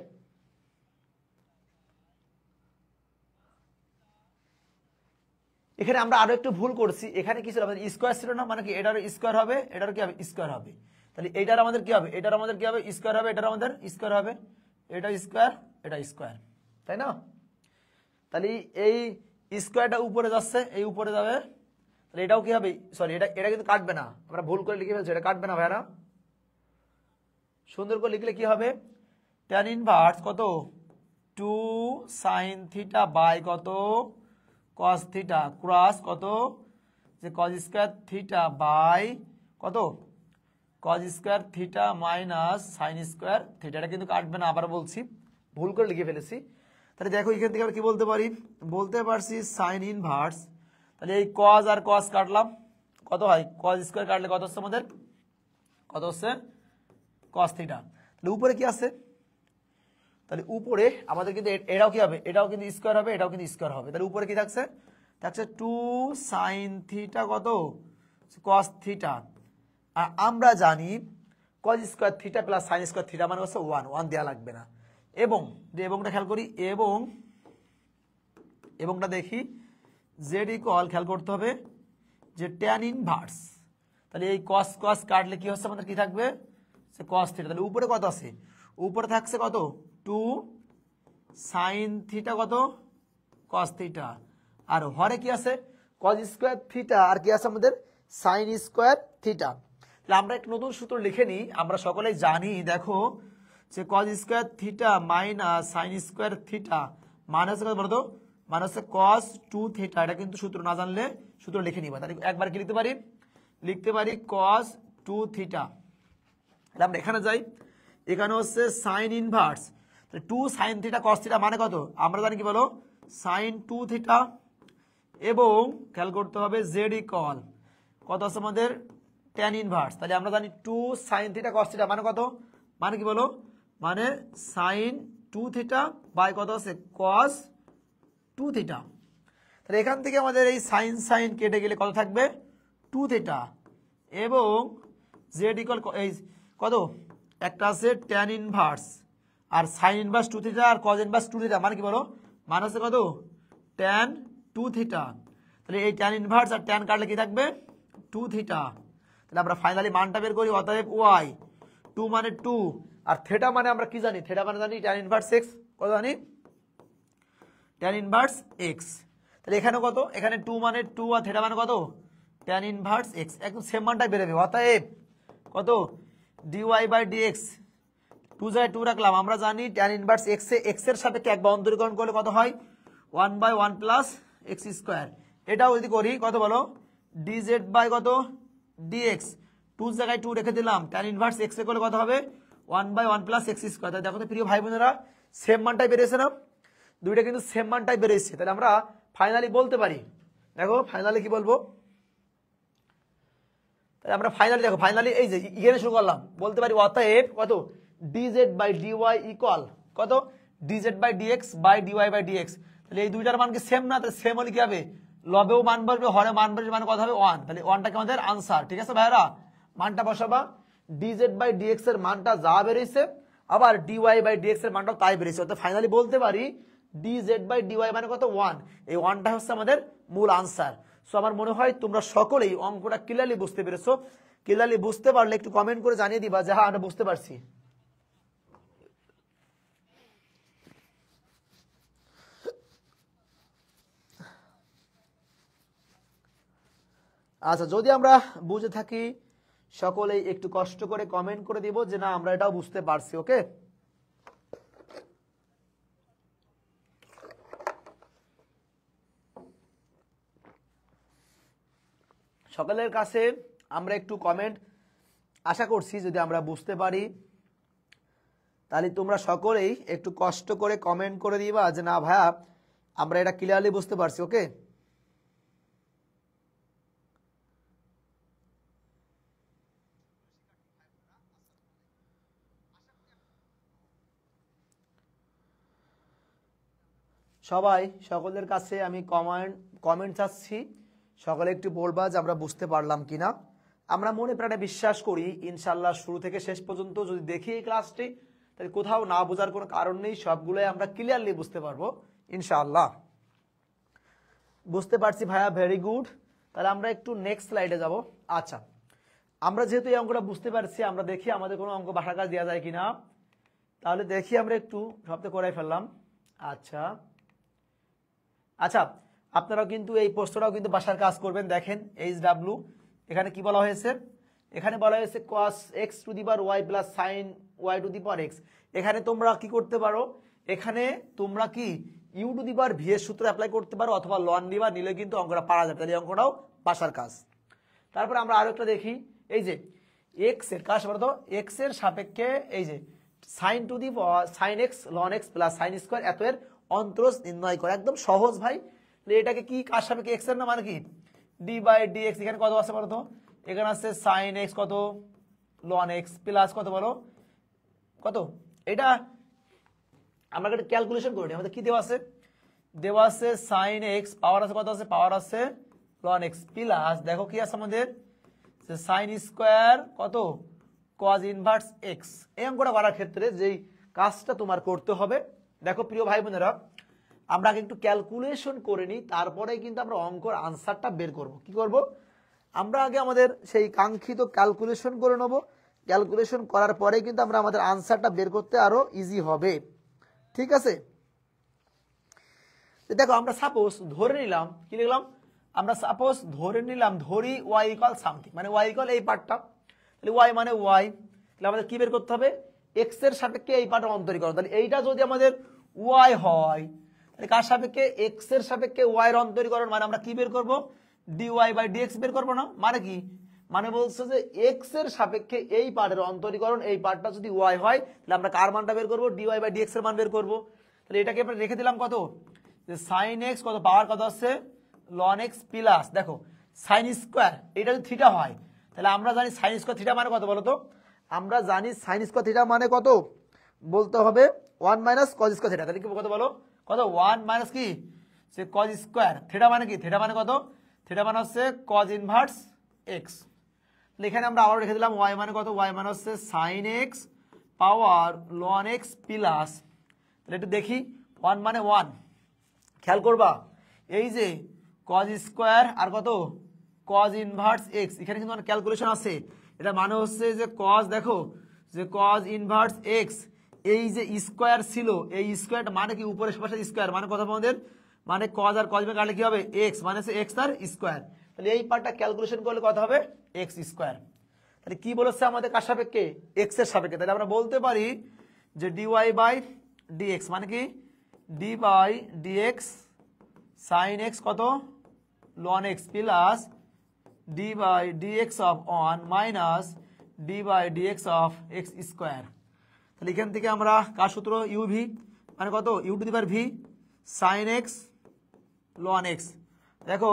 এখানে আমরা আরো একটু ভুল করছি, এখানে কি ছিল আমাদের স্কোয়ার ছিল না, মানে কি এটার স্কোয়ার হবে, এটার কি হবে স্কোয়ার হবে, তাহলে এটার আমাদের কি হবে, এটার আমাদের কি হবে স্কোয়ার হবে, এটার আমাদের স্কোয়ার হবে, এটা স্কোয়ার এটা স্কোয়ার, তাই না? তাহলে এই স্কোয়ারটা উপরে যাচ্ছে, এই উপরে যাবে, তাহলে এটাও কি হবে, সরি এটা এটা কিন্তু কাটবে না, আমরা ভুল করে লিখে ফেলছি, এটা কাটবে না ভাইরা, সুন্দর করে লিখলে কি হবে, tan ইনভার্স কত 2 sin থিটা বাই কত cos থিটা ক্রস কত যে cos স্কয়ার থিটা বাই কত cos square theta minus sin square theta, এটা কিন্তু কাটবে না, আবার বলছি ভুল করে লিখে ফেলেছি। তাহলে দেখো এখান থেকে আমরা কি বলতে পারি, বলতে পারছি sin ইনভার্স, তাহলে এই cos আর cos কাটলাম, কত হয় cos স্কয়ার কাটলে কত হচ্ছে আমাদের, কত হচ্ছে cos থিটা, তাহলে উপরে কি আছে, তাহলে উপরে আমাদের কিন্তু এটাও কি হবে, এটাও কিন্তু স্কয়ার হবে, এটাও কিন্তু স্কয়ার হবে, তাহলে উপরে কি থাকছে, থাকছে 2 sin থিটা কত cos থিটা, আর আমরা জানি cos square theta plus sin square theta মানে হচ্ছে 1, 1 দেওয়া লাগবে না, এবং এবংটা খেয়াল করি, এবংটা দেখি z ইকুয়াল, খেয়াল করতে হবে যে tan ইনভার্স, তাহলে এই cos cos কাটলে কি হচ্ছে আমাদের কি থাকবে, সে cos থিটা, তাহলে উপরে কত আছে, উপরে থাকছে কত 2 sin থিটা কত cos থিটা, আর হরে কি আছে cos স্কয়ার থিটা, আর কি আছে আমাদের sin স্কয়ার থিটা। তাহলে আমরা একটা নতুন সূত্র লিখে নিই, আমরা সকলেই জানি, দেখো যে cos square theta minus sin square theta মানে হচ্ছে কত বলো তো, মানে হচ্ছে cos 2 থিটা, এটা কিন্তু সূত্র না জানলে সূত্র লিখে নিবা, তাহলে একবার কি লিখতে পারি, লিখতে পারি cos 2 থিটা, তাহলে আমরা এখানে যাই, এখানে হচ্ছে sin inverse, 2 sin theta cos theta মানে কত, আমরা জানি কি বলো sin 2 থিটা, এবং খেয়াল করতে হবে z ইকুয়াল কত আছে আমাদের tan ইনভার্স, তাহলে আমরা জানি 2 sin থিটা cos থিটা মানে কত, মানে কি বলো, মানে sin 2 থিটা বাই কত আছে cos 2 থিটা, তাহলে এখান থেকে আমাদের এই sin sin কেটে গেলে কত থাকবে 2 থিটা, এবং z ইকুয়াল এই কত একটা আছে tan ইনভার্স আর sin ইনভার্স 2 থিটা আর cos ইনভার্স 2 থিটা মানে কি বলো, মানে হচ্ছে কত tan 2 থিটা, তাহলে এই tan ইনভার্স আর tan কাটলে কি থাকবে 2 থিটা, তাহলে আমরা ফাইনালি মানটা বের করি, অতএব y 2 মানে 2 আর থিটা মানে আমরা কি জানি, থিটা মানে জানি tan ইনভার্স x, কত জানি tan ইনভার্স x, তাহলে এখানে কত, এখানে 2 মানে 2 আর থিটা মানে কত tan ইনভার্স x, একদম সেম মানটাই বেরোবে, অতএব কত dy বাই dx, 2 জায়গায় 2 রাখলাম, আমরা জানি tan ইনভার্স x এর সাপেক্ষে একবার অন্তরীকরণ করলে কত হয় 1/1 প্লাস x স্কয়ার, এটাও যদি করি কত বলো dz বাই কত dx, 2 জায়গায় 2 রেখে দিলাম, tan ইনভার্স x এ করলে কত হবে 1/1 প্লাস x স্কয়ার, তাহলে দেখো তো প্রিয় ভাই বোনেরা সেম মানটাই বেরিয়েছে না, দুইটা কিন্তু সেম মানটাই বেরিয়েছে, তাহলে আমরা ফাইনালি বলতে পারি, দেখো ফাইনালি কি বলবো, তাহলে আমরা ফাইনালি দেখো ফাইনালি এই যে এখানে শুরু করলাম, বলতে পারি অতএব কত dz বাই dy ইকুয়াল কত dz by dx by dy by dx, তাহলে এই দুইটার মান কি সেম না, তাহলে সেম হলে কি হবে লবেও মান বসবে হরে মান বসবে, মানে কত হবে 1, তাহলে 1টাকে আমাদের আনসার, ঠিক আছে ভাইরা, মানটা বসাবা, dz বাই dx এর মানটা যা বেরিয়েছে আবার dy বাই dx এর মানটাও তাই বেরিয়েছে, অর্থাৎ ফাইনালি বলতে পারি dz বাই dy মানে কত 1, এই 1টা হচ্ছে আমাদের মূল আনসার। সো আমার মনে হয় তোমরা সকলেই অঙ্কটা ক্লিয়ারলি বুঝতে পেরেছো, ক্লিয়ারলি বুঝতে পারলে একটু কমেন্ট করে জানিয়ে দিবা যে হ্যাঁ আমরা বুঝতে পারছি। আচ্ছা যদি আমরা বুঝে থাকি সকলেই একটু কষ্ট করে কমেন্ট করে দিব যে না আমরা এটাও বুঝতে পারছি, ওকে। সকলের কাছে আমরা একটু কমেন্ট আশা করছি, যদি আমরা বুঝতে পারি তাহলে তোমরা সকলেই একটু কষ্ট করে কমেন্ট করে দিবা যে না ভাইয়া আমরা এটা ক্লিয়ারলি বুঝতে পারছি, ওকে। সবাই সকলের কাছে আমি কমেন্ট চাচ্ছি, সকলে একটু বলবা যে আমরা বুঝতে পারলাম কিনা। আমরা মনে প্রাণে বিশ্বাস করি ইনশাল্লাহ শুরু থেকে শেষ পর্যন্ত যদি দেখি এই ক্লাসটি তাহলে কোথাও না বোঝার কোনো কারণ নেই, সবগুলোই আমরা ক্লিয়ারলি বুঝতে পারবো ইনশাআল্লাহ। বুঝতে পারছি ভাইয়া, ভেরি গুড। তাহলে আমরা একটু নেক্সট স্লাইডে যাব। আচ্ছা, আমরা যেহেতু এই অঙ্কটা বুঝতে পারছি, আমরা দেখি আমাদের কোনো অঙ্ক বাসার কাজ দেওয়া যায় কিনা। তাহলে দেখি আমরা একটু সবটা করাই ফেললাম। আচ্ছা আচ্ছা, আপনারাও কিন্তু এই প্রশ্নটাও কিন্তু বাসার কাজ করবেন। দেখেন HW এখানে কি বলা হয়েছে, এখানে বলা হয়েছে cos x two the power y plus sin y two the power x। এখানে তোমরা কি করতে পারো, এখানে তোমরা কি u two the power v এর সূত্র অ্যাপ্লাই করতে পারো, অথবা লন নিবা, নিলে কিন্তু অঙ্কটা পারা যাবে। তাহলে এই অঙ্কটাও বাসার কাজ। তারপরে আমরা আরো একটা দেখি, এই যে x এর কাজ বলো তো, x এর সাপেক্ষে এই যে sin two the power sin x ln x plus sin square এত এর অন্তরজ নির্ণয় করে। একদম সহজ ভাই। এটাকে কি কার সাপেক্ষে, x এর না, মানে কি d বাই dx। এখানে কত আছে বলো তো, এখানে আছে sin x কত ln x প্লাস কত বলো কত, এটা আমরা একটা ক্যালকুলেশন করে নিই। আমাদের কি দেওয়া আছে, দেওয়া আছে sin x পাওয়ার আছে কত আছে, পাওয়ার আছে ln x প্লাস দেখো কি আছে আমাদের sin স্কয়ার কত cos ইনভার্স x। এই অঙ্কটা করার ক্ষেত্রে যেই কাজটা তোমার করতে হবে, দেখো প্রিয় ভাই বোনেরা, আমরা আগে একটু ক্যালকুলেশন করে নিই, তারপরে কিন্তু আমরা অঙ্কর আনসারটা বের করব। কি করব, আমরা আগে আমাদের সেই কাঙ্ক্ষিত ক্যালকুলেশন করে নেব। ক্যালকুলেশন করার পরে কিন্তু আমরা আমাদের আনসারটা বের করতে আরো ইজি হবে। ঠিক আছে, দেখো আমরা সাপোজ ধরে নিলাম, কি লিখলাম, আমরা সাপোজ ধরে নিলাম, ধরি y ইকুয়াল সামথিং, মানে y ইকুয়াল এই পার্টটা, তাহলে y মানে y, তাহলে আমাদের কি বের করতে হবে, x এর সাপেক্ষে এই পার্টের অন্তরীকরণ। তাহলে এইটা যদি আমাদের y হয়, তাহলে কার সাপেক্ষে, x এর সাপেক্ষে y এর অন্তরীকরণ, মানে আমরা কি বের করব, dy বাই dx বের করব না। মানে কি, মানে বলছে যে x এর সাপেক্ষে এই পার্টের অন্তরীকরণ, এই পার্টটা যদি y হয়, তাহলে আমরা কার মানটা বের করব, dy বাই dx এর মান বের করব। তাহলে এটাকে আমরা রেখে দিলাম কত, যে sin x কত পাওয়ার কত আছে ln x প্লাস দেখো sin স্কয়ার, এটা যদি থিটা হয়, তাহলে আমরা জানি sin স্কয়ার থিটা মানে কত বলো তো, আমরা জানি sin স্কয়ার থিটা মানে কত, বলতে হবে 1 মাইনাস cos স্কয়ার থিটা। তাহলে কি কত বলো, কত 1 মাইনাস কি সে cos স্কয়ার থিটা মানে কি, থিটা মানে কত, থিটা মানে হচ্ছে cos ইনভার্স x। এখানে আমরা আবার রেখে দিলাম y মানে কত, y মানে হচ্ছে sin x পাওয়ার ln x প্লাস, তাহলে একটু দেখি 1 মানে 1, খেয়াল করবা এই যে cos স্কয়ার আর কত cos ইনভার্স x, এখানে কিন্তু ক্যালকুলেশন আছে। এটা মানে হচ্ছে যে cos, দেখো যে cos ইনভার্স x, এই যে স্কয়ার ছিল, এই স্কয়ারটা মানে কি উপরের পাশে স্কয়ার, মানে কত আমাদের, মানে cos আর cos কাটলে কি হবে x, মানে হচ্ছে x আর স্কয়ার। তাহলে এই পার্টটা ক্যালকুলেশন করলে কত হবে, x স্কয়ার। তাহলে কি বলেছে আমাদের কার সাপেক্ষে, x এর সাপেক্ষে। তাহলে আমরা বলতে পারি যে dy বাই dx মানে কি d by dx sin x কত ln x plus d by dx of 1 minus d by dx of x square. তাহলে এখান থেকে আমরা কার সূত্র, uv মানে কত, u two the power v sin x ln x, দেখো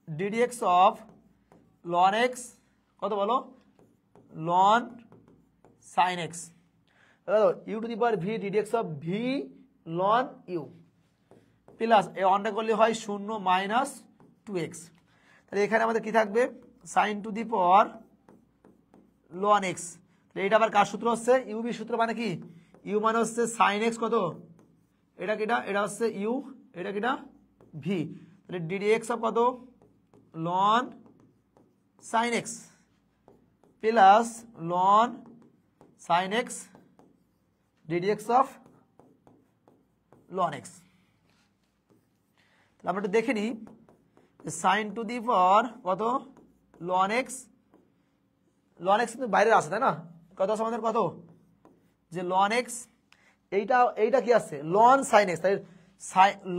ddx অফ ln x কত বলো ln sin x, u two the power v ddx of v ln u plus এই অনটা করলে হয় 0 মাইনাস 2x। তাহলে এখানে আমাদের কি থাকবে, sin two the power ln x। তাহলে এটা আবার কার সূত্র হচ্ছে, uv সূত্র, মানে কি u মানে হচ্ছে sin x কত, এটা কিটা, এটা হচ্ছে u, এটা কিটা v, তাহলে ddx অফ কত ln sin x plus ln sin x ddx of ln x। আমরা একটু দেখে নিই, sin টু দি পাওয়ার কত ln x, ln x কিন্তু বাইরে আছে তাই না, কত আছে আমাদের, কত যে ln x, এইটা কি আছে ln sin x, তাই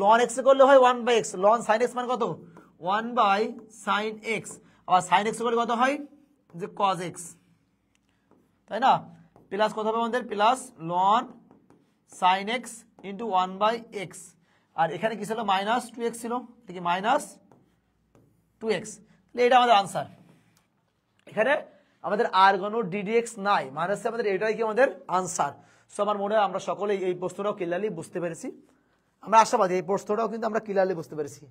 ln x করলে হয় 1 by x, ln sin x মানে কত 1 বাই sin x, আবার sin x করলে কত হয় যে cos x, তাই না, প্লাস কত হবে আমাদের, plus ln sin x into 1 by x, আর এখানে কি ছিল মাইনাস 2x ছিল, ঠিক মাইনাস 2x। এটা আমাদের আনসার। এখানে আমাদের আর কোনো ddx নাই, মানে হচ্ছে আমাদের এটাই কি আমাদের আনসার। সো আমার মনে হয় আমরা সকলেই এই প্রশ্নটাও ক্লিয়ারলি বুঝতে পেরেছি। আমরা আশাবাদী এই প্রশ্নটাও কিন্তু আমরা ক্লিয়ারলি বুঝতে পেরেছি।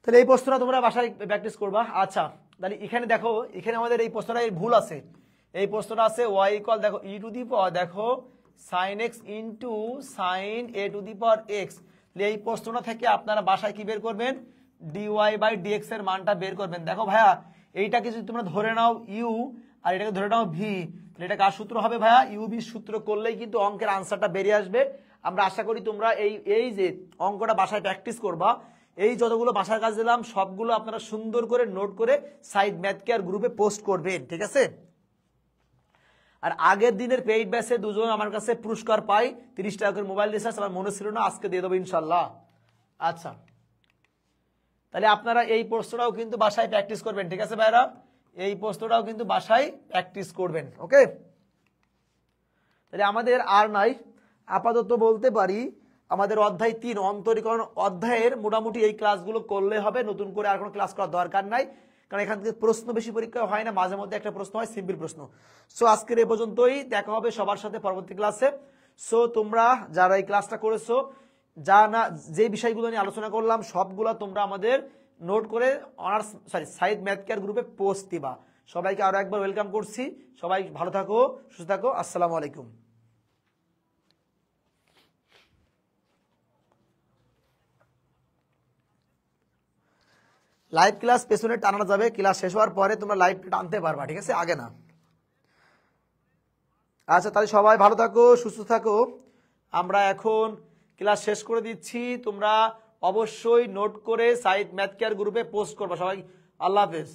তাহলে এই প্রশ্নটা তোমরা বাসায় প্র্যাকটিস করবা। আচ্ছা, তাহলে এখানে দেখো, এখানে আমাদের এই প্রশ্নটা ভুল আছে। এই প্রশ্নটা আছে y ইকুয়াল, দেখো ই টু দি পাওয়ার, দেখো sine x into sine a to the power x. এই প্রশ্নটা থেকে আপনারা বাসায় কি বের করবেন, ডিওয়াই বাই ডিএক্স এর মানটা বের করবেন। দেখো ভাইয়া এইটাকে যদি তোমরা ধরে নাও ইউ আর এটাকে ধরে নাও ভি, তাহলে এটা কার সূত্র হবে ভাইয়া, ইউ ভি সূত্র করলেই কিন্তু অঙ্কের আনসারটা বেরিয়ে আসবে। আমরা আশা করি তোমরা এই যে অঙ্কটা বাসায় প্র্যাকটিস করবা, এই যতগুলো বাসার কাজ দিলাম সবগুলো আপনারা সুন্দর করে নোট করে সাইড ম্যাথ কেয়ার গ্রুপে পোস্ট করবেন, ঠিক আছে। আর আগের দিনের পেইড ব্যাচে দুজন আমার কাছে পুরস্কার পাই, 30 টাকা করে মোবাইল রিচার্জ, আমার মনে ছিল না, আজকে দিয়ে দেবো ইনশাল্লাহ। আচ্ছা, তাহলে আপনারা এই প্রশ্নটাও কিন্তু বাসায় প্র্যাকটিস করবেন, ঠিক আছে ভাইরা, এই প্রশ্নটাও কিন্তু বাসায় প্র্যাকটিস করবেন, ওকে। তাহলে আমাদের আর নাই, আপাতত বলতে পারি আমাদের অধ্যায় 3 অন্তরীকরণ অধ্যায়ের মোটামুটি এই ক্লাসগুলো করলে হবে, নতুন করে আর কোনো ক্লাস করার দরকার নাই, কারণ এখান থেকে প্রশ্ন বেশি পরীক্ষা হয় না, মাঝে মধ্যে একটা প্রশ্ন হয়, সিম্পল প্রশ্ন। সো আজকের এ পর্যন্তই, দেখা হবে সবার সাথে পরবর্তী ক্লাসে। সো তোমরা যারা এই ক্লাসটা করেছো, যে বিষয়গুলো নিয়ে আলোচনা করলাম সবগুলো তোমরা আমাদের নোট করে অনার্স সাইড ম্যাথ কেয়ার গ্রুপে পোস্ট দিবা। সবাইকে আরো একবার ওয়েলকাম করছি, সবাই ভালো থাকো, সুস্থ থাকো, আসসালামু আলাইকুম। লাইভ ক্লাস পেছনে টানানো যাবে, ক্লাস শেষ হওয়ার পরে তোমরা লাইভ টানতে পারবা, ঠিক আছে, আগে না। আচ্ছা, তাহলে সবাই ভালো থাকো, সুস্থ থাকো। আমরা এখন ক্লাস শেষ করে দিচ্ছি, তোমরা অবশ্যই নোট করে সাইড ম্যাথ কেয়ার গ্রুপে পোস্ট করবা। সবাই আল্লাহ হাফেজ।